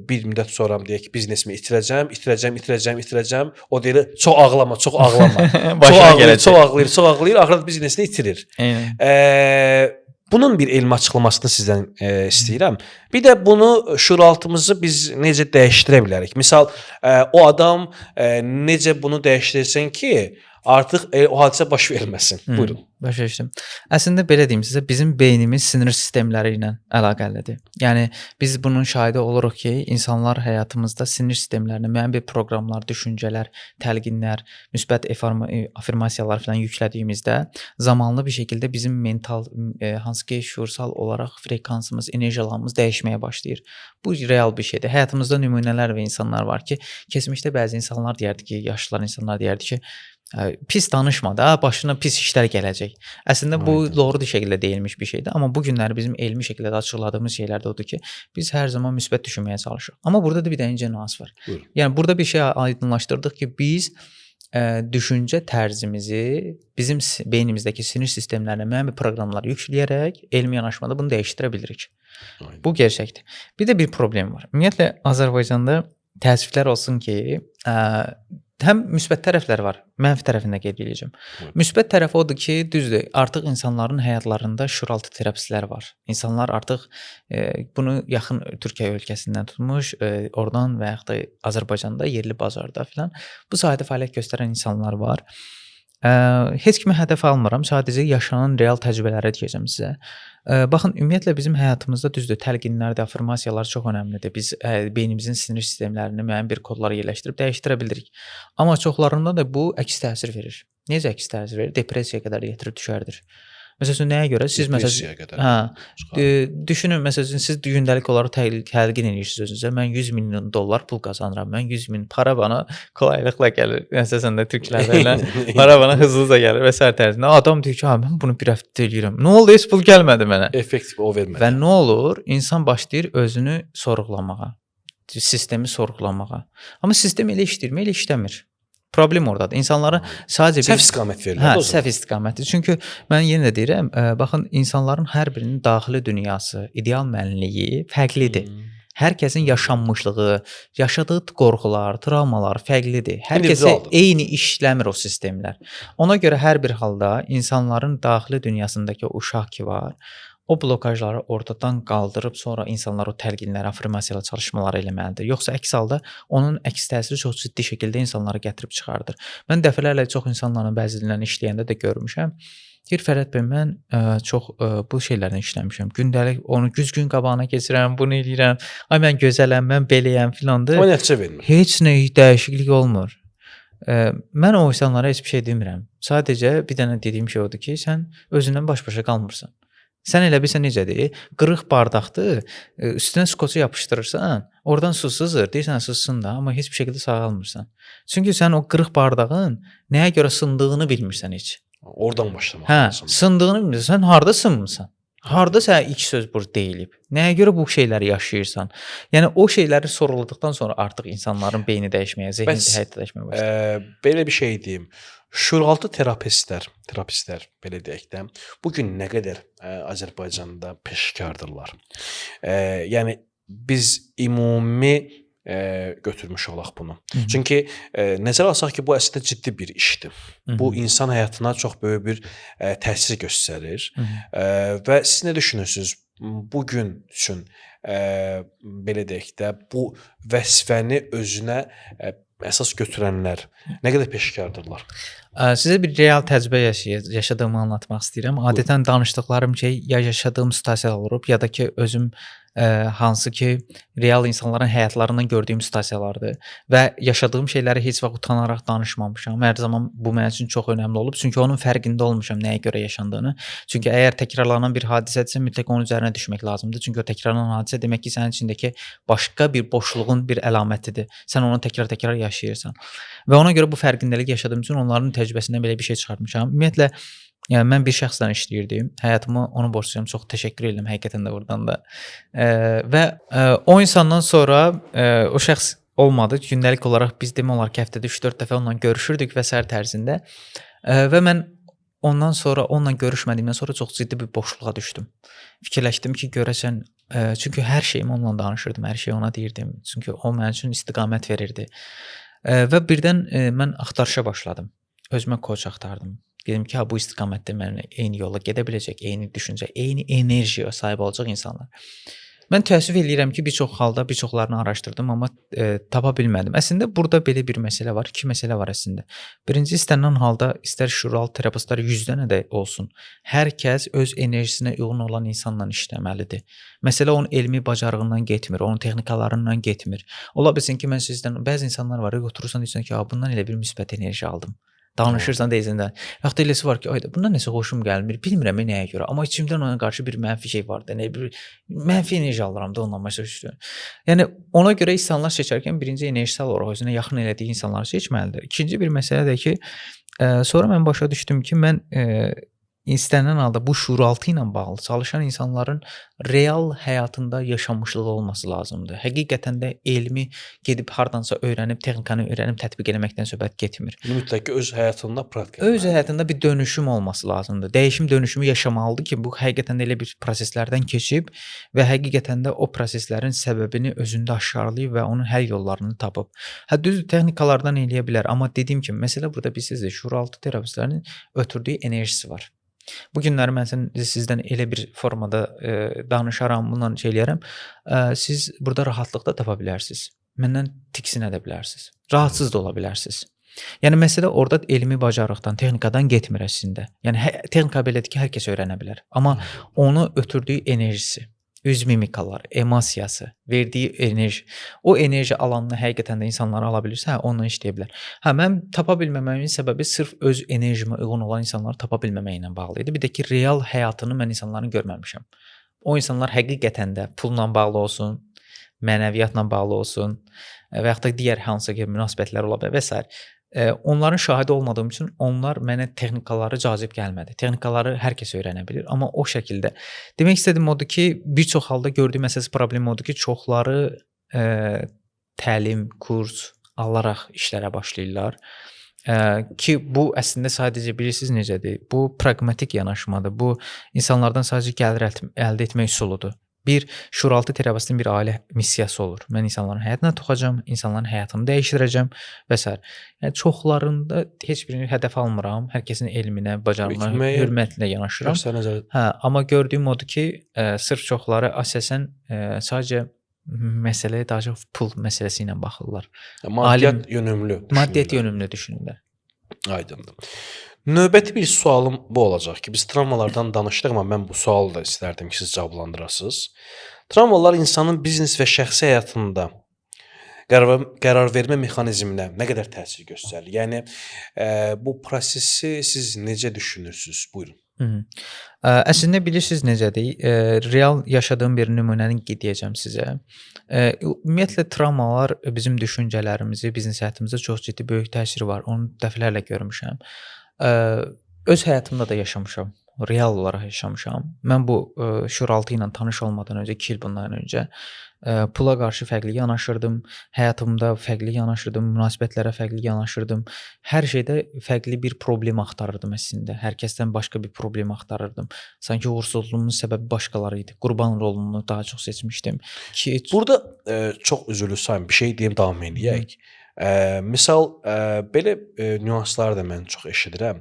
bir müddət sonra deyək ki, biznesimi itirəcəm. O deyir, çox ağlama. Çox ağlayır, axırda biznesini itirir. Bunun bir elmi açıqlamasını sizdən istəyirəm. Bir də bunu şuuraltımızı biz necə dəyişdirə bilərik? Misal, o adam necə bunu dəyişdirsin ki, artıq o hadisə baş verməsin. Buyurun. Başa düşdüm. Əslində belə deyim sizə, bizim beynimiz sinir sistemləri ilə əlaqəlidir. Yəni biz bunun şahidi oluruq ki, insanlar həyatımızda sinir sistemlərinə müəyyən bir proqramlar, düşüncələr, təlqinlər, müsbət affirmasiyalar filan yüklədiyimizdə zamanlı bir şəkildə bizim mental hansı ki şuursal olaraq frekansımız, enerji alanımız dəyişməyə başlayır. Bu real bir şeydir. Həyatımızda nümunələr və insanlar var ki, keçmişdə bəzi insanlar deyərdi ki, yaşlılar insanlar deyərdi ki, pis danışma da, başına pis işlər gələcək. Əslində bu doğru şəkildə deyilmiş bir şeydir, amma bu günləri bizim elmi şəkildə açıqladığımız şeylər də odur ki, biz hər zaman müsbət düşünməyə çalışırıq. Amma burada da bir dənə incə nüans var. Buyurun. Yəni burada bir şey aydınlaşdırdıq ki, biz düşüncə tərzimizi bizim beynimizdəki sinir sistemlərinə müəyyən bir proqramlar yükləyərək elmi yanaşmada bunu dəyişdirə bilirik. Aynen. Bu gerçəkdir. Bir də bir problem var. Ümumiyyətlə Azərbaycanda təəssüflər olsun ki, həm müsbət tərəfləri var, mənfi tərəfində qeyd edəcəm. Müsbət tərəfi odur ki, düzdür, artıq insanların həyatlarında şuuraltı terapistlər var. İnsanlar artıq bunu yaxın Türkiyə ölkəsindən tutmuş, oradan və yaxud da Azərbaycanda yerli bazarda filan bu sahədə fəaliyyət göstərən insanlar var. Heç kimi hədəf almıram, sadəcə yaşanan real təcrübələri deyəcəm sizə. Baxın, ümumiyyətlə bizim həyatımızda düzdür, təlqinlər, affirmasiyalar çox önəmlidir. Biz beynimizin sinir sistemlərini müəyyən bir kodlar yerləşdirib dəyişdirə bilirik. Amma çoxlarında da bu əks təsir verir. Necə əks təsir verir? Depressiyaya qədər gətirib düşərdir. Məsələn, nəyə görə? Siz məsələn, düşünün, məsələn, siz gündəlik olaraq təlqin edirsiniz özünüzə. Mən 100 milyon dollar pul qazanıram. Mən 100 min para bana kolaylıqla gəlir. Məsələn də türklərdə elə para bana hızlıca gəlir və sər tərzində. Adam deyir ki, mən bunu bir həftə eləyirəm. Nə oldu? Heç pul gəlmədi mənə. Effektiv o vermədi. Və nə olur? İnsan başlayır özünü sorğulamağa, sistemi sorğulamağa. Amma sistem elə işləyir, elə işləmir. Problem ordadır. İnsanlara sadəcə səhv istiqamət verirlər. Səhv istiqamətdir. Çünki mən yenə də deyirəm, baxın, insanların hər birinin daxili dünyası, ideal mənliyi fərqlidir. Hər kəsin yaşanmışlığı, yaşadığı qorxular, travmalar fərqlidir. Hər kəsə eyni işləmir o sistemlər. Ona görə hər bir halda insanların daxili dünyasındakı o uşaq ki var, o blokajları ortadan qaldırıb sonra insanlar o təlqinləri, affirmasiyalar çalışmaları eləməlidir. Yoxsa əks halda onun əks təsiri çox ciddi şəkildə insanları gətirib çıxardır. Mən dəfələrlə çox insanlarla bəzilərlə işləyəndə də görmüşəm. Deyir, Fərəd bəy, mən çox bu şeylərdən işləmişəm. Gündəlik onu güzgün qabağına keçirəm, bunu eləyirəm. Ay mən gözələm, mən beləyəm filandır. O nəticə vermir. Heç nə dəyişiklik olmur. Mən o insanlara heç bir şey demirəm. Sadəcə bir dənə dediyim şey odur ki, sən özündən baş-başa qalmırsan. Sən elə bilsən necədir? Qırıq bardaqdır, üstünə skoçu yapışdırırsan, oradan su sızır, deyirsən sızsın da, amma heç bir şəkildə sağalmırsan. Çünki sən o qırıq bardağın nəyə görə sındığını bilmirsən heç. Oradan başlamaq lazımdır. Sındığını bilmirsən, sən harda sınmısan? Harda sənə ilk söz bu deyilib? Nəyə görə bu şeyləri yaşayırsan? Yəni o şeyləri soruladıqdan sonra artıq insanların beyni dəyişməyə, zehni dəyişməyə başlayır. Belə bir şey deyim. Şuuraltı terapistlər belə deyək də, bu gün nə qədər Azərbaycanda peşkardırlar. Yəni biz ümumi götürmüş olaq bunu. Çünki nəzərə alsaq ki, bu əslində ciddi bir işdir. Bu insan həyatına çox böyük bir təsir göstərir. Və siz nə düşünürsünüz? Bu gün üçün belə deyək də, bu vəzifəni özünə əsas götürənlər nə qədər peşkardırlar? Sizə bir real təcrübə yaşadığımı anlatmaq istəyirəm. Adətən danışdıqlarım şey ya yaşadığım situasiyalar olub, ya da ki özüm hansı ki real insanların həyatlarından gördüyüm situasiyalardır və yaşadığım şeyləri heç vaxt utanaraq danışmamışam. Hər zaman bu mənim üçün çox önəmli olub, çünki onun fərqində olmuşam nəyə görə yaşandığını. Çünki əgər təkrarlanan bir hadisədirsə, mütləq onun üzərinə düşmək lazımdır. Çünki o təkrarlanan hadisə demək ki, sənin içindəki başqa bir boşluğun bir əlamətidir. Sən onu təkrar yaşayırsan. Və ona görə bu fərqindəlik yaşadığım üçün onların təcrübəsindən belə bir şey çıxartmışam. Ümumiyyətlə, yəni mən bir şəxslə işləyirdim. Həyatımı ona borcluyam. Çox təşəkkür edirəm həqiqətən də buradan da. Və o insandan sonra o şəxs olmadı. Gündəlik olaraq biz demək olar ki, həftədə 3-4 dəfə onunla görüşürdük və sər tərzində. Və mən ondan sonra onunla görüşmədiyimdən sonra çox ciddi bir boşluğa düşdüm. Fikirləşdim ki, görəsən, çünki hər şeyimi onunla danışırdım, hər şeyi ona deyirdim. Çünki o mənim üçün istiqamət verirdi. Və birdən mən axtarışa başladım. Özümə koç axtardım. Dedim ki, bu istiqamətdə mənimlə eyni yola gedə biləcək, eyni düşüncə, eyni enerjiyə sahib olacaq insanlar. Mən təəssüf eləyirəm ki, bir çox halda bir çoxlarını araşdırdım, amma tapa bilmədim. Əslində burada belə bir məsələ var, iki məsələ var əslində. Birinci istənilən halda istər şural terapevtlər 100 dənə də olsun, hər kəs öz enerjisinə uyğun olan insanla işləməlidir. Məsələ onun elmi bacarığından getmir, onun texnikalarından getmir. Ola bilsin ki, mən sizdən bəzi insanlar var, oturursan deyirsən ki, bundan elə bir müsbət enerji aldım. Danışırsan deyirsən də. Vaxt eləsi var ki, ayda bundan nəsə xoşum gəlmir. Bilmirəm nəyə görə, amma içimdən ona qarşı bir mənfi şey var da, nə bir mənfi enerji alıram da ondan başa düşdüm. Yəni ona görə insanlar seçərkən birinci enerjisal olaraq özünə yaxın elədiyi insanları seçməlidir. İkinci bir məsələ də ki, sonra mən başa düşdüm ki, mən istənilən halda bu şuuraltı ilə bağlı çalışan insanların real həyatında yaşamışlığı olması lazımdır. Həqiqətən də elmi gedib hardansa öyrənib, texnikanı öyrənib tətbiq etməkdən söhbət getmir. Bunu mütləq ki, öz həyatında praktik Öz həyatında bir dönüşüm olması lazımdır. Dəyişim dönüşümü yaşamalıdır ki, bu həqiqətən də elə bir proseslərdən keçib və həqiqətən də o proseslərin səbəbini özündə aşkarlayıb və onun həll yollarını tapıb. Düzdür, texnikalardan eləyə bilər, amma dediyim kimi, məsələ burada bilirsiniz, şuuraltı terapevtlərin ötürdüyü enerjisi var. Bu günləri mən sizdən elə bir formada danışaram, bununla şey eləyərəm. Siz burada rahatlıq da tapa bilərsiniz. Məndən tiksinə də bilərsiniz. Rahatsız da ola bilərsiniz. Yəni məsələ orada elmi bacarıqdan, texnikadan getmir əslində. Yəni texnika belədir ki, hər kəs öyrənə bilər. Amma onu ötürdüyü enerjisi, üz mimikalar, emosiyası, verdiyi enerji, o enerji alanını həqiqətən də insanlar ala bilirsə, onunla işləyə bilər. Mən tapa bilməməyimin səbəbi sırf öz enerjimə uyğun olan insanları tapa bilməməklə bağlı idi. Bir də ki, real həyatını mən insanların görməmişəm. O insanlar həqiqətən də pulla bağlı olsun, mənəviyyatla bağlı olsun və yaxud da digər hansı ki, münasibətlər ola bilər və s. Onların şahidi olmadığım üçün onlar mənə texnikaları cazib gəlmədi. Texnikaları hər kəs öyrənə bilir, amma o şəkildə. Demək istədiyim odur ki, bir çox halda gördüyüm əsas problem odur ki, çoxları təlim, kurs alaraq işlərə başlayırlar. Ki bu əslində sadəcə bilirsiniz necədir? Bu praqmatik yanaşmadır. Bu insanlardan sadəcə gəlir əldə etmək üsuludur. Bir şuuraltı terapevtin bir ailə missiyası olur. Mən insanların həyatına toxacam, insanların həyatını dəyişdirəcəm və s. Yəni çoxlarında heç birini hədəf almıram. Hər kəsin elminə, bacarığına hörmətlə yanaşıram. Amma gördüyüm odur ki, sırf çoxları əsasən sadəcə məsələyə daha çox pul məsələsi ilə baxırlar. Maddiyyat yönümlü düşünürlər. Maddiyyat yönümlü düşünürlər. Aydındır. Növbəti bir sualım bu olacaq ki, biz travmalardan danışdıq, amma mən bu sualı da istərdim ki, siz cavablandırasınız. Travmalar insanın biznes və şəxsi həyatında qərar vermə mexanizminə nə qədər təsir göstərir? Yəni, bu prosesi siz necə düşünürsünüz? Buyurun. Əslində bilirsiniz necədir? Real yaşadığım bir nümunəni deyəcəm sizə. Ümumiyyətlə, travmalar bizim düşüncələrimizi, biznes həyatımıza çox ciddi böyük təsiri var. Onu dəfələrlə görmüşəm. Öz həyatımda da yaşamışam. Real olaraq yaşamışam. Mən bu şuuraltı ilə tanış olmadan öncə, 2 il bundan öncə pula qarşı fərqli yanaşırdım. Həyatımda fərqli yanaşırdım, münasibətlərə fərqli yanaşırdım. Hər şeydə fərqli bir problem axtarırdım əslində. Hər kəsdən başqa bir problem axtarırdım. Sanki uğursuzluğumun səbəbi başqaları idi. Qurban rolunu daha çox seçmişdim. Burada çox üzrlü sayın bir şey deyim, davam eləyək. Misal, belə nüansları da mən çox eşidirəm.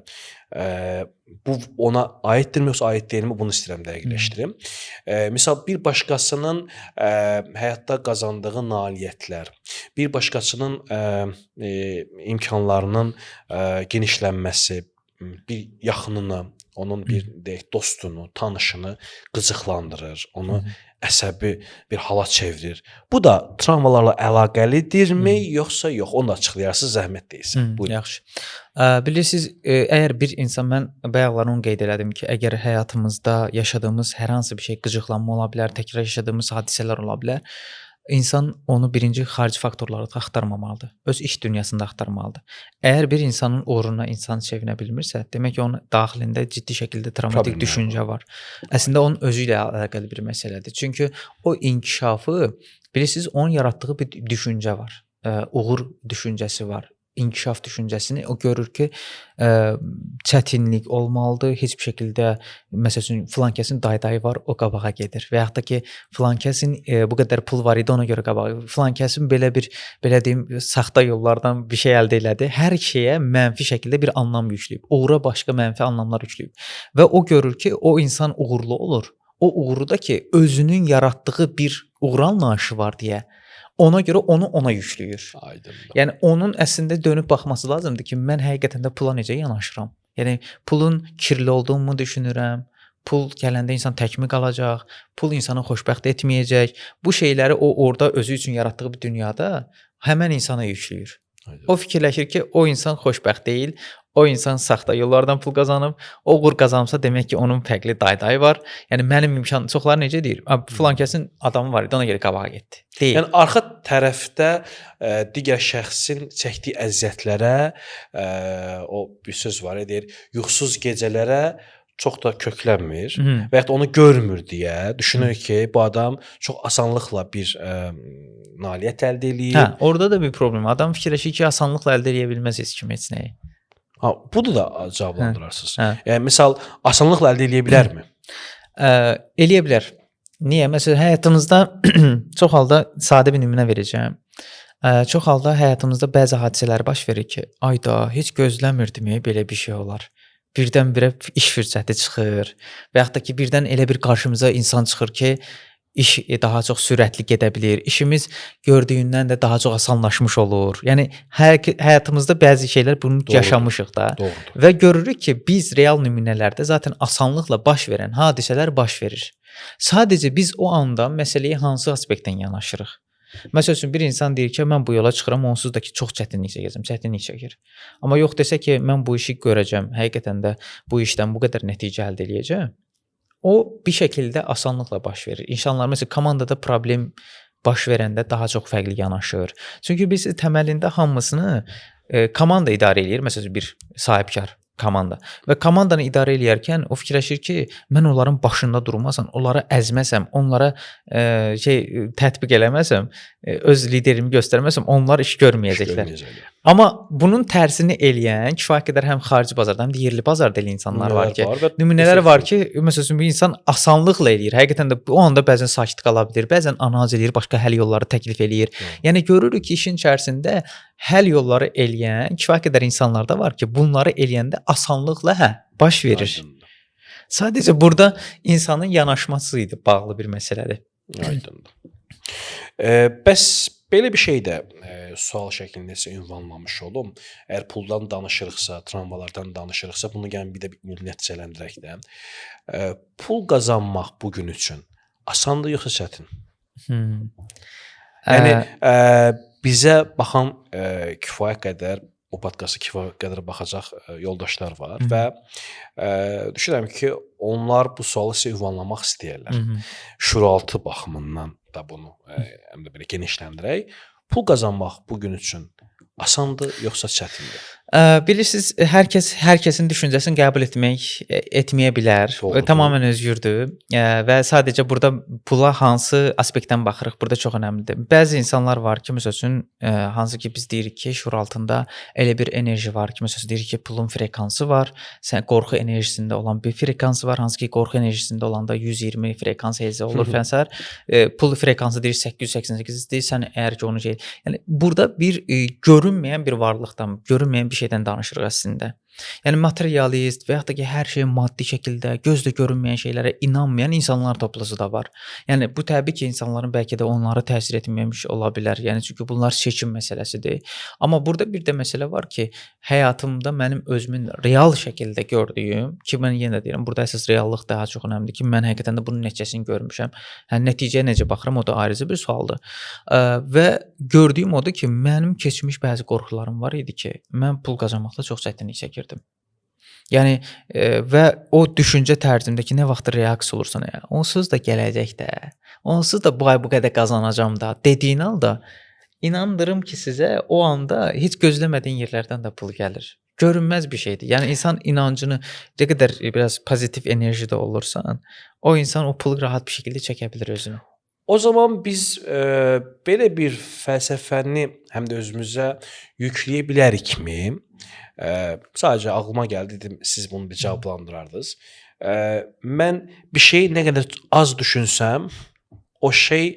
Bu ona aiddirmi, yoxsa aid deyilmi, bunu istəyirəm dəqiqləşdirim. Misal, bir başqasının həyatda qazandığı nailiyyətlər, bir başqasının imkanlarının genişlənməsi, bir yaxınını, onun bir dostunu, tanışını qıcıqlandırır, onu əsəbi bir hala çevirir. Bu da travmalarla əlaqəlidirmi, yoxsa yox? Onu da açıqlayarsınız, zəhmət deyilsin. Buyurun. Yaxşı. Bilirsiniz, əgər bir insan, mən bayaqlar onu qeyd elədim ki, əgər həyatımızda yaşadığımız hər hansı bir şey qıcıqlanma ola bilər, təkrar yaşadığımız hadisələr ola bilər, İnsan onu birinci xarici faktorlarda axtarmamalıdır. Öz iç dünyasında axtarmalıdır. Əgər bir insanın uğruna insan sevinə bilmirsə, demək ki, onun daxilində ciddi şəkildə travmatik düşüncə var. Əslində onun özü ilə əlaqəli bir məsələdir. Çünki o inkişafı, bilirsiniz, onun yaratdığı bir düşüncə var. Uğur düşüncəsi var. İnkişaf düşüncəsini o görür ki, çətinlik olmalıdır. Heç bir şəkildə, məsələn, filan kəsin daydayı var, o qabağa gedir. Və yaxud da ki, filan kəsin bu qədər pul var idi, ona görə qabağa. Filan kəsin belə deyim, saxta yollardan bir şey əldə elədi. Hər şeyə mənfi şəkildə bir anlam yükləyib. Uğura başqa mənfi anlamlar yükləyib. Və o görür ki, o insan uğurlu olur. o uğurda ki özünün yaratdığı bir uğur anlayışı var deyə ona görə onu ona yükləyir. Aydındır. Yəni onun əslində dönüb baxması lazımdır ki, mən həqiqətən də pula necə yanaşıram? Yəni pulun kirli olduğunu düşünürəm. Pul gələndə insan təkmi qalacaq. Pul insanı xoşbəxt etməyəcək. Bu şeyləri o orada özü üçün yaratdığı bir dünyada həmən insana yükləyir. Aydın. O fikirləşir ki, o insan xoşbəxt deyil. O insan saxta yollardan pul qazanıb. O uğur qazanımsa demək ki, onun fərqli dayı var. Yəni mənim imkan çoxları necə deyir? Filan kəsin adamı var idi, ona görə qabağa getdi. Deyil. Yəni arxa tərəfdə digər şəxsin çəkdiyi əziyyətlərə, o bir söz var, deyir, yuxusuz gecələrə çox da köklənmir və ya onu görmür deyə düşünür ki, bu adam çox asanlıqla bir nailiyyət əldə eləyir. Hə, orada da bir problem. Adam fikirləşir ki, asanlıqla əldə edə bilməz heç kim heç nəyi. Ha, bunu da cavablandırarsınız. Hə. Yəni misal asanlıqla əldə edə bilərmi? Eləyə bilər. Niyə? Məsələn, həyatınızda çox halda sadə bir nümunə verəcəm. Çox halda həyatımızda bəzi hadisələr baş verir ki, ayda heç gözləmirdim belə bir şey olar. Birdən-birə iş fürsəti çıxır və yaxud da ki, birdən elə bir qarşımıza insan çıxır ki, iş daha çox sürətli gedə bilir. İşimiz gördüyündən də daha çox asanlaşmış olur. Yəni həyatımızda bəzi şeylər bunu yaşamışıq da. Doğrudur. Və görürük ki, biz real nümunələrdə zaten asanlıqla baş verən hadisələr baş verir. Sadəcə biz o anda məsələyə hansı aspektdən yanaşırıq? Məsəl üçün bir insan deyir ki, mən bu yola çıxıram, onsuz da ki, çox çətinlik çəkir. Amma yox desə ki, mən bu işi görəcəm, həqiqətən də bu işdən bu qədər nəticə əldə edəcəm. O bir şəkildə asanlıqla baş verir. İnsanlar məsələn komandada problem baş verəndə daha çox fərqli yanaşır. Çünki biz təməlində hamısını komanda idarə eləyir. Məsələn bir sahibkar komanda və komandanı idarə eləyərkən o fikirləşir ki, mən onların başında durmasam, onları əzməsəm, onlara tətbiq eləməsəm, öz liderimi göstərməsəm, onlar iş görməyəcəklər. Amma bunun tərsini eləyən kifayət qədər həm xarici bazarda, həm də yerli bazarda elə insanlar var ki, nümunələr var ki, məsələn bir insan asanlıqla eləyir. Həqiqətən də o anda bəzən sakit qala bilir, bəzən analiz eləyir, başqa həll yolları təklif eləyir. Yəni görürük ki, işin içərisində həll yolları eləyən kifayət qədər insanlar da var ki, bunları eləyəndə asanlıqla baş verir. Sadəcə burada insanın yanaşması idi bağlı bir məsələdir. Aydındır. Bəs belə bir şey də sual şəklində isə ünvanlamış olum. Əgər puldan danışırıqsa, travmalardan danışırıqsa, bunu gəlin bir də bir nəticələndirək də. Pul qazanmaq bu gün üçün asandır yoxsa çətin? Yəni bizə baxan kifayət qədər o podkasta kifayət qədər baxacaq yoldaşlar var və düşünürəm ki, onlar bu sualı sizə ünvanlamaq istəyirlər. Şuuraltı baxımından da bunu həm də belə genişləndirək. Pul qazanmaq bu gün üçün asandır yoxsa çətindir? Bilirsiniz, hər kəsin düşüncəsini qəbul etməyə bilər. Tamamilə özgürdür və sadəcə burada pula hansı aspektdən baxırıq, burada çox önəmlidir. Bəzi insanlar var ki, məsəl üçün hansı ki biz deyirik ki, şuur altında elə bir enerji var ki, məsəl üçün deyirik ki, pulun frekansı var. Sən qorxu enerjisində olan bir frekansı var, hansı ki qorxu enerjisində olanda 120 frekans elzə olur fənsər. Pul frekansı deyirik 888 deyirsən, əgər ki onu yəni burada bir görünməyən bir varlıqdan, görünməyən bir şeydən danışırıq əslində. Yəni materialist və yaxud da ki, hər şey maddi şəkildə, gözlə görünməyən şeylərə inanmayan insanlar toplusu da var. Yəni bu təbii ki, insanların bəlkə də onları təsir etməmiş ola bilər. Yəni çünki bunlar seçim məsələsidir. Amma burada bir də məsələ var ki, həyatımda mənim özümün real şəkildə gördüyüm, ki mən yenə deyirəm, burada əsas reallıq daha çox önəmlidir ki, mən həqiqətən də bunun nəticəsini görmüşəm. Həm nəticəyə necə baxıram, o da ayrıca bir sualdır. Və gördüyüm odur ki, mənim keçmiş bəzi qorxularım var idi ki, mən pul qazanmaqda çox çətinlik çəkirdim. Yəni və o düşüncə tərzimdəki nə vaxt reaksiya olursan, onsuz da gələcək də, onsuz da bu ay bu qədər qazanacam da dediyin halda inandırım ki, sizə o anda heç gözləmədiyin yerlərdən də pul gəlir. Görünməz bir şeydir. Yəni insan inancını nə qədər biraz pozitiv enerjide olursan, o insan o pulu rahat bir şəkildə çəkə bilir özünü. O zaman biz belə bir fəlsəfəni həm də özümüzə yükləyə bilərikmi? Sadəcə ağlıma gəldi, dedim, siz bunu bir cavablandırardınız. Mən bir şeyi nə qədər az düşünsəm, o şey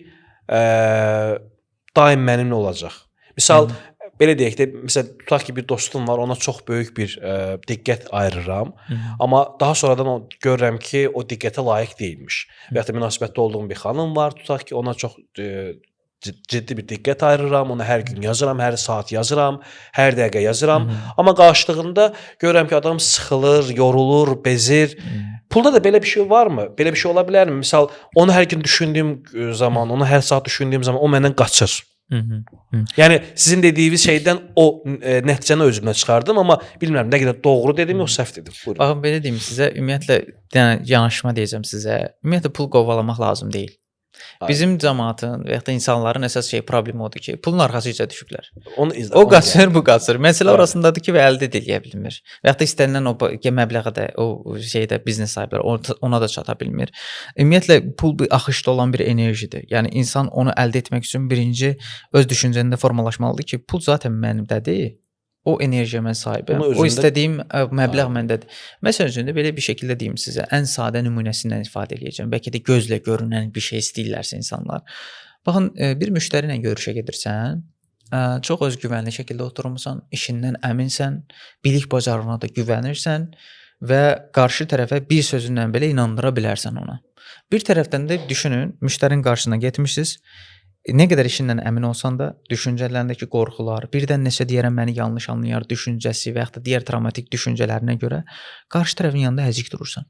daim mənimlə olacaq. Misal, belə deyək də, məsələn, tutaq ki, bir dostum var, ona çox böyük bir diqqət ayırıram. Amma daha sonradan görürəm ki, o diqqətə layiq deyilmiş. Və ya da münasibətdə olduğum bir xanım var, tutaq ki, ona çox ciddi bir diqqət ayırıram, ona hər gün yazıram, hər saat yazıram, hər dəqiqə yazıram. Amma qarşılığında görürəm ki, adam sıxılır, yorulur, bezir. Pulda da belə bir şey varmı? Belə bir şey ola bilərmi? Misal, onu hər gün düşündüyüm zaman, onu hər saat düşündüyüm zaman o məndən qaçır. Yəni sizin dediyiniz şeydən o nəticəni özümdən çıxardım, amma bilmirəm nə qədər doğru dedim yoxsa səhv dedim. Buyurun. Baxın belə deyim sizə, ümumiyyətlə yəni yanaşma deyəcəm sizə. Ümumiyyətlə pul qovalamaq lazım deyil. Bizim cəmaatın və ya da insanların əsas şey problemi odur ki, pulun arxasıca düşüblər. O qaçır, bu qaçır. Məsələ orasındadır ki, və əldə edilə bilmir. Və ya da istənilən o məbləğə də, o şeydə biznes sahibləri ona da çata bilmir. Ümumiyyətlə pul bir axışda olan bir enerjidir. Yəni insan onu əldə etmək üçün birinci öz düşüncəndə formalaşmalıdır ki, pul zaten mənimdədir. O enerjiyə mən sahibəm. O istədiyim məbləğ məndədir. Məsələn üçün də belə bir şəkildə deyim sizə, ən sadə nümunəsindən istifadə edəcəm. Bəlkə də gözlə görünən bir şey istəyirlərsə insanlar. Baxın, bir müştəri ilə görüşə gedirsən, çox özgüvənli şəkildə oturmusan, işindən əminsən, bilik bacarığına da güvənirsən və qarşı tərəfə bir sözünlə belə inandıra bilərsən ona. Bir tərəfdən də düşünün, müştərinin qarşısına getmişsiniz. Nə qədər işindən əmin olsan da, düşüncələrindəki qorxular, birdən nəsə deyərəm məni yanlış anlayar düşüncəsi və ya da digər travmatik düşüncələrinə görə qarşı tərəfin yanında həzik durursan.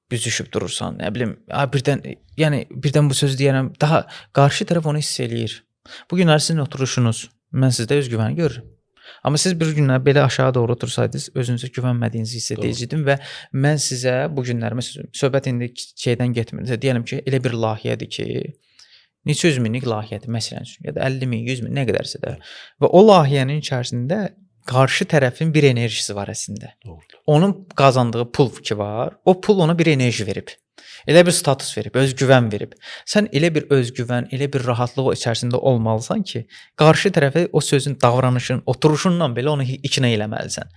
Büzüşüb durursan, nə bilim, birdən bu sözü deyərəm, daha qarşı tərəf onu hiss eləyir. Bu günlər sizin oturuşunuz, mən sizdə özgüvəni görürəm. Amma siz bir günlər belə aşağı doğru otursaydınız, özünüzə güvənmədiyinizi hiss edəcəydin və mən sizə bu günlər, məsələn, söhbət indi şeydən getmir. Deyəlim ki, elə bir layihədir ki, neçə yüz minlik layihədir məsələn üçün, ya da 50 min, 100 min, nə qədərsə də. Və o layihənin içərisində qarşı tərəfin bir enerjisi var əslində. Doğrudur. Onun qazandığı pul ki var, o pul ona bir enerji verib. Elə bir status verib, özgüvən verib. Sən elə bir özgüvən, elə bir rahatlıq içərisində olmalısan ki, qarşı tərəfə o sözün, davranışın, oturuşunla belə onu ikinə eləməlisən.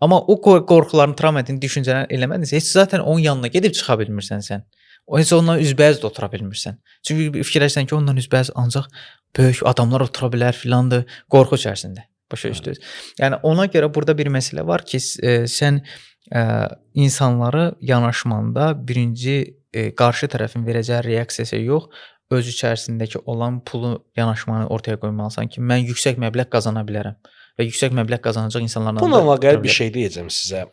Amma o qorxuların, travmatik düşüncələrini eləmədinsə, heç zaten onun yanına gedib çıxa bilmirsən sən. O heç ondan üzbəüz də otura bilmirsən. Çünki fikirləşsən ki, ondan üzbəüz ancaq böyük adamlar otura bilər filandır, qorxu içərisində. Başa düşdünüz? Yəni ona görə burada bir məsələ var ki, sən insanları yanaşmanda birinci qarşı tərəfin verəcəyi reaksiyaya yox, öz içərisindəki olan pulu yanaşmanı ortaya qoymalısan ki, mən yüksək məbləğ qazana bilərəm və yüksək məbləğ qazanacaq insanlarla Bununla əlaqəli bir şey deyəcəm sizə.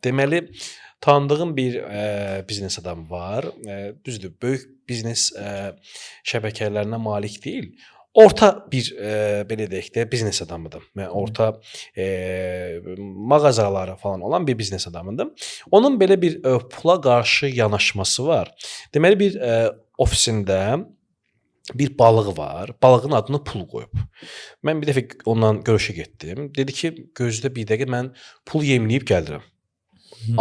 Deməli, tanıdığım bir biznes adamı var. Düzdür, böyük biznes şəbəkələrinə malik deyil. Orta bir belə deyək də biznes adamıdır. Yəni orta mağazaları falan olan bir biznes adamıdır. Onun belə bir pula qarşı yanaşması var. Deməli bir ofisində bir balığı var. Balığın adını pul qoyub. Mən bir dəfə ondan görüşə getdim. Dedi ki, gözlə bir dəqiqə mən pul yemləyib gəlirəm.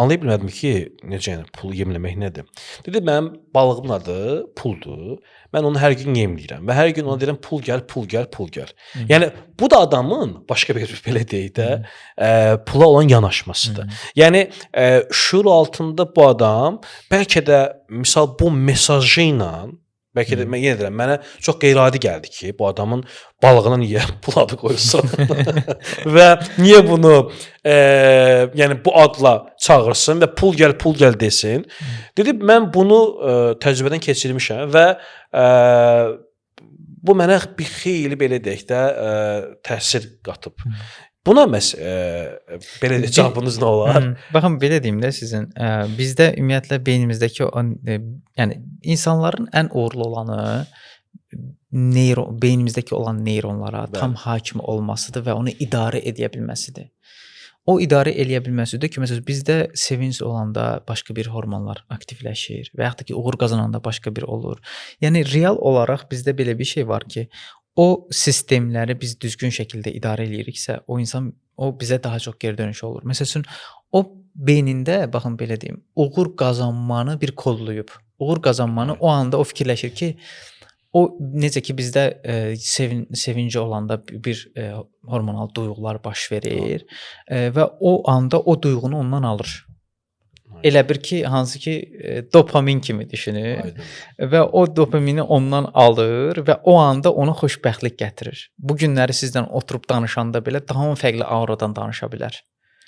Anlaya bilmədim ki, necə yəni pul yemləmək nədir? Dedi, mənim balığımın adı puldur. Mən onu hər gün yemləyirəm və hər gün ona deyirəm pul gəl, pul gəl, pul gəl. Yəni bu da adamın başqa bir belə deyək də pula olan yanaşmasıdır. Yəni şuur altında bu adam bəlkə də misal bu mesajı ilə bəlkə də mən yenə deyirəm, mənə çox qeyri-adi gəldi ki, bu adamın balığına niyə pul adı qoyulsun və niyə bunu yəni bu adla çağırsın və pul gəl desin. Dedi, mən bunu təcrübədən keçirmişəm və bu mənə bir xeyli belə deyək də təsir qatıb. Buna belə cavabınız nə olar? Baxın, belə deyim də sizin, bizdə ümumiyyətlə beynimizdəki yəni insanların ən uğurlu olanı beynimizdəki olan neyronlara tam hakim olmasıdır və onu idarə edə bilməsidir. O idarə eləyə bilməsidir ki, məsələn, bizdə sevinç olanda başqa bir hormonlar aktivləşir və yaxud da ki, uğur qazananda başqa bir olur. Yəni real olaraq bizdə belə bir şey var ki, o sistemləri biz düzgün şəkildə idarə eləyiriksə, o bizə daha çox geri dönüş olur. Məsələn, o beynində, baxın belə deyim, uğur qazanmanı bir kodlayıb. Uğur qazanmanı o anda o fikirləşir ki, o necə ki bizdə sevinci olanda bir hormonal duyğular baş verir və o anda o duyğunu ondan alır. elə bir ki, hansı ki dopamin kimi düşünür Aydın. və o dopamini ondan alır və o anda ona xoşbəxtlik gətirir. Bu günləri sizdən oturub danışanda belə daha fərqli auradan danışa bilər.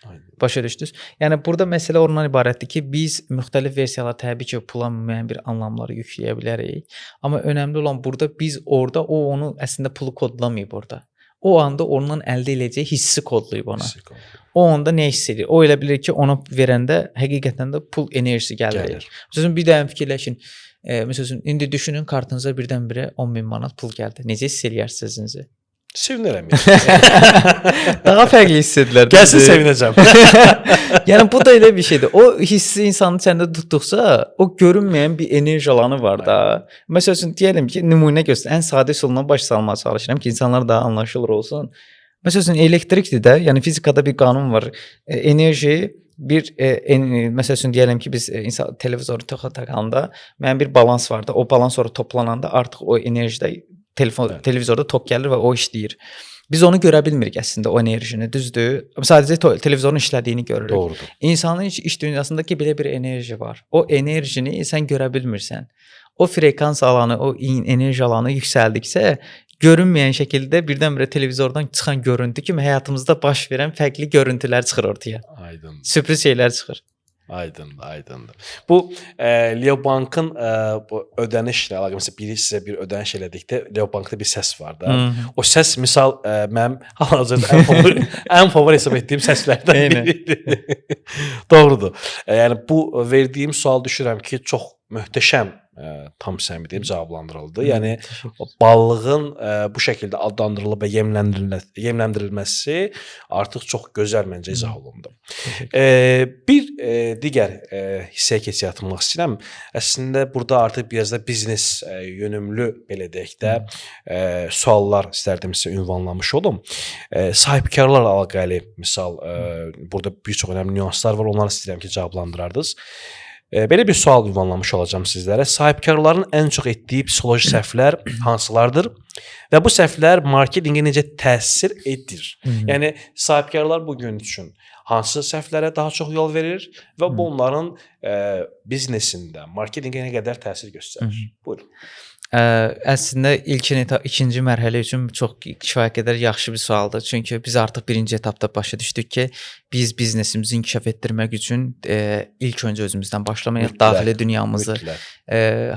Aydın. Başa düşdünüz? Yəni burada məsələ ondan ibarətdir ki, biz müxtəlif versiyalar təbii ki, pula müəyyən bir anlamlar yükləyə bilərik. Amma önəmli olan burada biz orada o onu əslində pulu kodlamayıb orada. O anda ondan əldə edəcəyi hissi kodlayıb ona. O anda nə hiss edir? O elə bilir ki, ona verəndə həqiqətən də pul enerjisi gəlir. Məsələn, bir dəfə fikirləşin. Məsələn, indi düşünün kartınıza birdən-birə 10.000 manat pul gəldi. Necə hiss edirsiniz özünüzü? Sevinirəm. Daha fərqli hiss edilər. Gəlsin sevinəcəm. Yəni bu da elə bir şeydir. O hissi insanın içində tutduqsa, o görünməyən bir enerji alanı var da. Məsəl üçün deyəlim ki, nümunə göstər. Ən sadə üsulla baş salmağa çalışıram ki, insanlar daha anlaşılır olsun. Məsəl üçün elektrikdir də, yəni fizikada bir qanun var. Enerji bir məsəl üçün deyəlim ki, biz insan televizoru taxanda müəyyən bir balans var da. O balans sonra toplananda artıq o enerjidə televizorda tok gəlir və o işləyir. Biz onu görə bilmirik əslində o enerjini, düzdür? Sadəcə televizorun işlədiyini görürük. Doğrudur. İnsanın iş dünyasındakı belə bir enerji var. O enerjini sən görə bilmirsən. O frekans alanı, o enerji alanı yüksəldiksə, görünməyən şəkildə birdən-birə televizordan çıxan görüntü kimi həyatımızda baş verən fərqli görüntülər çıxır ortaya. Aydın. Sürpriz şeylər çıxır. Aydındır. Bu Leo Bankın bu ödənişlə əlaqəli məsələn biri sizə bir ödəniş elədikdə Leo Bankda bir səs var da. O səs misal mənim hal-hazırda ən favori hesab etdiyim səslərdən biridir. Doğrudur. Yəni bu verdiyim sual düşünürəm ki, çox möhtəşəm tam səmimi deyim cavablandırıldı. Yəni ballığın bu şəkildə adlandırılıb və yemləndirilməsi artıq çox gözəl məncə izah olundu. Bir digər hissəyə keçmək istəyirəm. Əslində burada artıq biraz da biznes yönümlü belə deyək də suallar istərdim sizə ünvanlamış olum. Sahibkarlarla əlaqəli misal burada bir çox önəmli nüanslar var. Onları istəyirəm ki, cavablandırardınız. Belə bir sual ünvanlamış olacağam sizlərə. Sahibkarların ən çox etdiyi psixoloji səhvlər hansılardır? Və bu səhvlər marketinqə necə təsir edir? Yəni sahibkarlar bu gün üçün hansı səhvlərə daha çox yol verir və bu onların biznesində, marketinqə nə qədər təsir göstərir? Buyurun. Əslində ikinci mərhələ üçün çox kifayət qədər yaxşı bir sualdır. Çünki biz artıq birinci etapda başa düşdük ki, biz biznesimizi inkişaf etdirmək üçün ilk öncə özümüzdən başlamalıyıq. Daxili dünyamızı,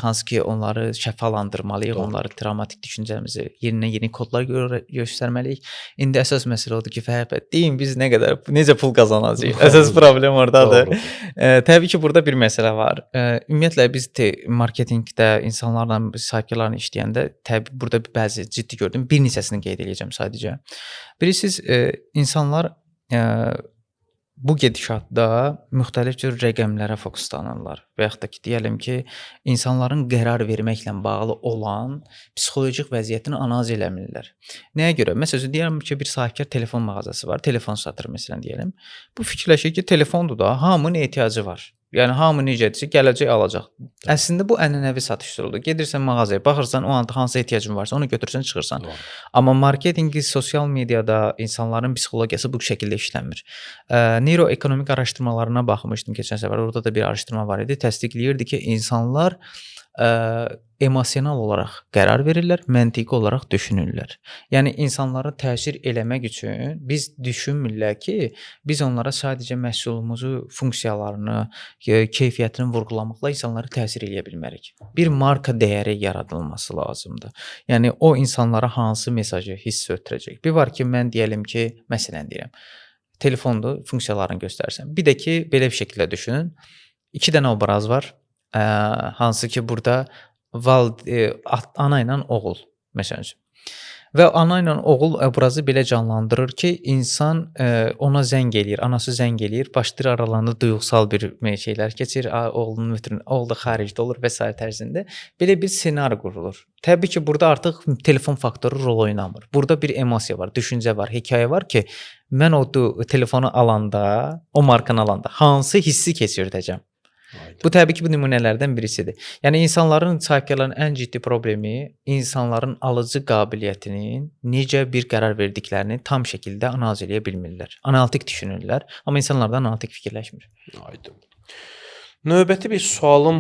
hansı ki onları şəfalandırmalıyıq, onları travmatik düşüncəmizi yeni kodlar göstərməliyik. İndi əsas məsələ odur ki, deyin biz necə pul qazanacağıq? Əsas problem oradadır. Təbii ki, burada bir məsələ var. Ümumiyyətlə biz marketinqdə insanlarla sahibkarlarla işləyəndə təbii burada bəzi ciddi gördüm. Bir neçəsini qeyd edəcəm sadəcə. Bilirsiniz, insanlar bu gedişatda müxtəlif cür rəqəmlərə fokuslanırlar və yaxud da ki, deyəlim ki, insanların qərar verməklə bağlı olan psixolojik vəziyyətini analiz eləmirlər. Nəyə görə? Məsələn, deyirəm ki, bir sahibkar telefon mağazası var, telefon satır məsələn deyəlim. Bu fikirləşir ki, telefondur da, hamının ehtiyacı var. Yəni hamı necədirsə gələcək alacaq. Əslində bu ənənəvi satış üsuludur. Gedirsən mağazaya, baxırsan o anda hansı ehtiyacın varsa onu götürürsən, çıxırsan. Amma marketinqi sosial mediada insanların psixologiyası bu şəkildə işləmir. Neuroekonomik araşdırmalarına baxmışdım keçən səfər. Orada da bir araşdırma var idi. Təsdiqləyirdi ki, insanlar emosional olaraq qərar verirlər, məntiqi olaraq düşünürlər. Yəni insanlara təsir eləmək üçün biz düşünmürlər ki, biz onlara sadəcə məhsulumuzu, funksiyalarını, keyfiyyətini vurğulamaqla insanlara təsir eləyə bilmərik. Bir marka dəyəri yaradılması lazımdır. Yəni o insanlara hansı mesajı hiss ötürəcək? Bir var ki, mən deyəlim ki, məsələn deyirəm, telefondur, funksiyalarını göstərsən. Bir də ki, belə bir şəkildə düşünün. 2 dənə obraz var. Hansı ki, burada ana ilə oğul məsələn. Və ana ilə oğul obrazı belə canlandırır ki, insan ona zəng eləyir, anası zəng eləyir, başlayır aralarında duyğusal bir şeylər keçir, oğlunun ötürün, oğul da xaricdə olur və s. tərzində belə bir ssenari qurulur. Təbii ki, burada artıq telefon faktoru rol oynamır. Burada bir emosiya var, düşüncə var, hekayə var ki, mən o telefonu alanda, o markanı alanda hansı hissi keçirdəcəm? Bu təbii ki, bu nümunələrdən birisidir. Yəni insanların, sahibkarların ən ciddi problemi insanların alıcı qabiliyyətinin necə bir qərar verdiklərini tam şəkildə analiz edə bilmirlər. Analitik düşünürlər, amma insanlar da analitik fikirləşmir. Aydın. Növbəti bir sualım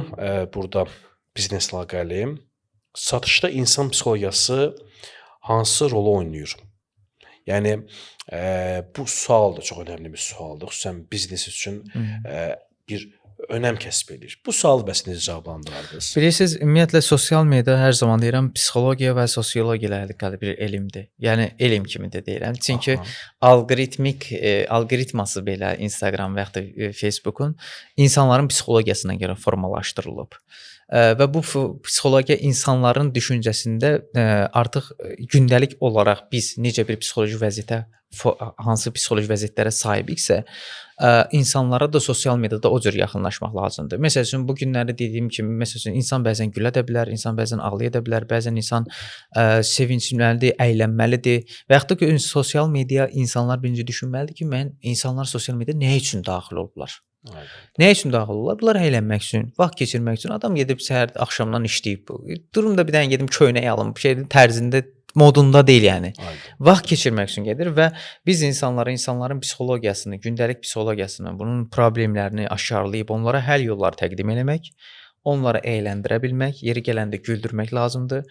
burada bizneslə əlaqəli. Satışda insan psixologiyası hansı rolu oynayır? Yəni bu sual da çox önəmli bir sualdır. Xüsusən biznes üçün bir önəm kəsb edir. Bu sualı bəs necə cavablandırardınız? Bilirsiniz, ümumiyyətlə sosial media hər zaman deyirəm, psixologiya və sosiologiya ilə əlaqəli bir elmdir. Yəni elm kimi də deyirəm. Çünki alqoritması belə Instagram və ya da Facebookun insanların psixologiyasına görə formalaşdırılıb. Və bu psixologiya insanların düşüncəsində artıq gündəlik olaraq biz necə bir psixoloji vəziyyətə, hansı psixoloji vəziyyətlərə sahibiksə, insanlara da sosial mediada o cür yaxınlaşmaq lazımdır. Məsəl üçün bu günləri dediyim kimi, məsəl üçün insan bəzən gülə də bilər, insan bəzən ağlaya da bilər, bəzən insan sevinçməlidir, əylənməlidir və yaxud da ki, sosial media insanlar birinci düşünməlidir ki, insanlar sosial mediaya nə üçün daxil olublar? Nə üçün daxil olurlar? Bunlar əylənmək üçün, vaxt keçirmək üçün. Adam gedib səhər axşamdan işləyib. Durum da bir dənə gedim köynək alım. Bu şeyin tərzində, modunda deyil yəni. Vaxt keçirmək üçün gedir və biz insanların psixologiyasını, gündəlik psixologiyasını, bunun problemlərini aşkarlayıb onlara həll yolları təqdim etmək, onları əyləndirə bilmək, yeri gələndə güldürmək lazımdır.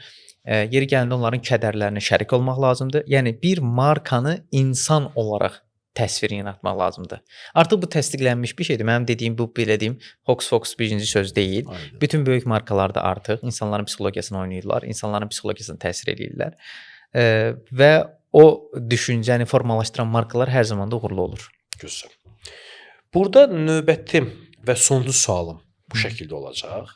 Yeri gələndə onların kədərlərinə şərik olmaq lazımdır. Yəni bir markanı insan olaraq təsvir yaratmaq lazımdır. Artıq bu təsdiqlənmiş bir şeydir. Mənim dediyim bu, belə deyim, hoks birinci söz deyil. Aynen. Bütün böyük markalarda artıq insanların psixologiyasını oynayırlar, insanların psixologiyasını təsir edirlər. Və o düşüncəni formalaşdıran markalar hər zaman da uğurlu olur. Gözəl. Burada növbəti və sonuncu sualım bu şəkildə olacaq.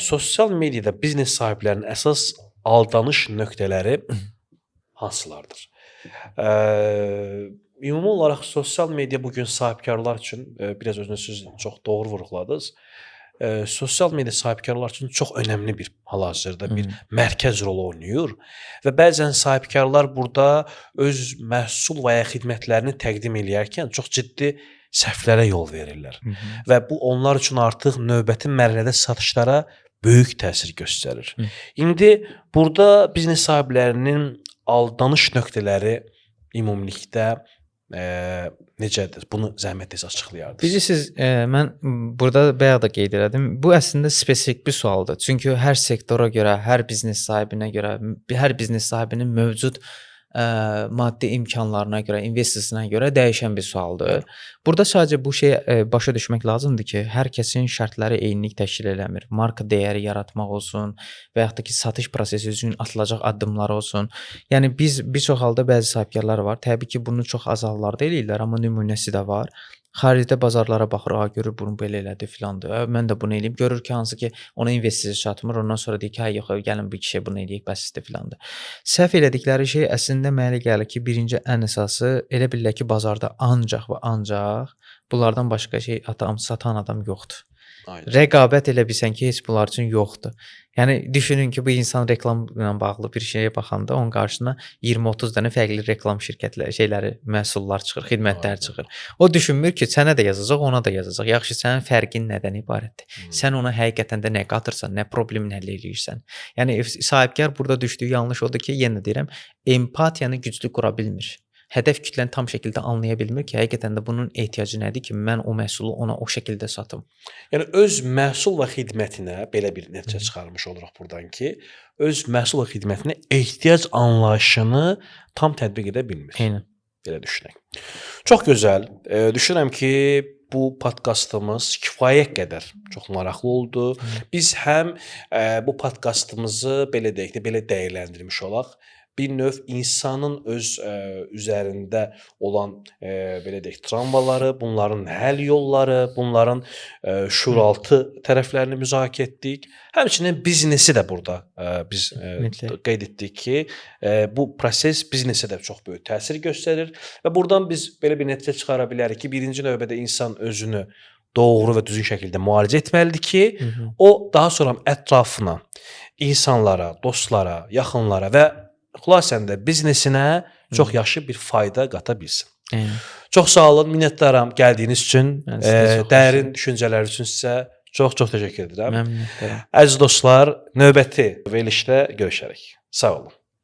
Sosial mediada biznes sahiblərinin əsas aldanış nöqtələri hansılardır? Ümumi olaraq sosial media bugün sahibkarlar üçün biraz özünüz çox doğru vurğuladınız. Sosial media sahibkarlar üçün çox önəmli bir hal-hazırda bir mərkəz rolu oynayır və bəzən sahibkarlar burada öz məhsul və ya xidmətlərini təqdim edərkən çox ciddi səhvlərə yol verirlər və bu onlar üçün artıq növbəti mərhələdə satışlara böyük təsir göstərir. İndi burada biznes sahiblərinin aldanış nöqtələri ümumilikdə necədir? Bunu zəhmət açıqlayardınız. Bilirsiniz, mən burada bayaq da qeyd elədim. Bu əslində spesifik bir sualdır. Çünki hər sektora görə, hər biznes sahibinə görə, hər biznes sahibinin mövcud maddi imkanlarına görə, investisiyasına görə dəyişən bir sualdır. Burada sadəcə bu şeyi başa düşmək lazımdır ki, hər kəsin şərtləri eynilik təşkil eləmir. Marka dəyəri yaratmaq olsun və yaxud da ki, satış prosesi üçün atılacaq addımlar olsun. Yəni biz bir çox halda bəzi sahibkarlar var. Təbii ki, bunu çox az hallarda eləyirlər, amma nümunəsi də var. Xaricdə bazarlara baxır, görür bunu belə elədi filandır. Mən də bunu eləyim. Görür ki, hansı ki ona investisiya çatmır. Ondan sonra deyir ki, hə yox, gəlin bir kişiyə bunu eləyək, bəsdir filandır. Səhv elədikləri şey əslində mənə gəlir ki, birinci ən əsası elə bilirlər ki, bazarda ancaq və ancaq bunlardan başqa şey satan adam yoxdur. Aynen. Rəqabət elə bilsən ki, heç bunlar üçün yoxdur. Yəni düşünün ki, bu insan reklamla bağlı bir şeyə baxanda onun qarşısına 20-30 dənə fərqli reklam şirkətləri, məhsullar çıxır, xidmətlər çıxır. O düşünmür ki, sənə də yazacaq, ona da yazacaq. Yaxşı, sənin fərqin nədən ibarətdir? Sən ona həqiqətən də nə qatırsan, nə problemini həll edirsən? Yəni sahibkar burada düşdüyü yanlış odur ki, yenə deyirəm, empatiyanı güclü qura bilmir. Hədəf kütləni tam şəkildə anlaya bilmir ki, həqiqətən də bunun ehtiyacı nədir ki, mən o məhsulu ona o şəkildə satım. Yəni öz məhsul və xidmətinə belə bir nəticə çıxarmış oluruq buradan ki, öz məhsul və xidmətinə ehtiyac anlayışını tam tətbiq edə bilmir. Eynən. Belə düşünək. Çox gözəl. Düşünürəm ki, bu podkastımız kifayət qədər çox maraqlı oldu. Biz həm bu podkastımızı belə deyək də belə dəyərləndirmiş olaq. Bir növ insanın öz üzərində olan belə deyək travmaları, bunların həll yolları, bunların şuuraltı tərəflərini müzakirə etdik. Həmçinin biznesi də burada biz qeyd etdik ki, bu proses biznesə də çox böyük təsir göstərir və buradan biz belə bir nəticə çıxara bilərik ki, birinci növbədə insan özünü doğru və düzgün şəkildə müalicə etməlidir ki, o daha sonra ətrafına, insanlara, dostlara, yaxınlara və xülasən də biznesinə çox yaxşı bir fayda qata bilsin. Çox sağ olun, minnətdaram gəldiyiniz üçün, dərin düşüncələr üçün sizə çox təşəkkür edirəm. Əziz dostlar, növbəti verilişdə görüşərik. Sağ olun.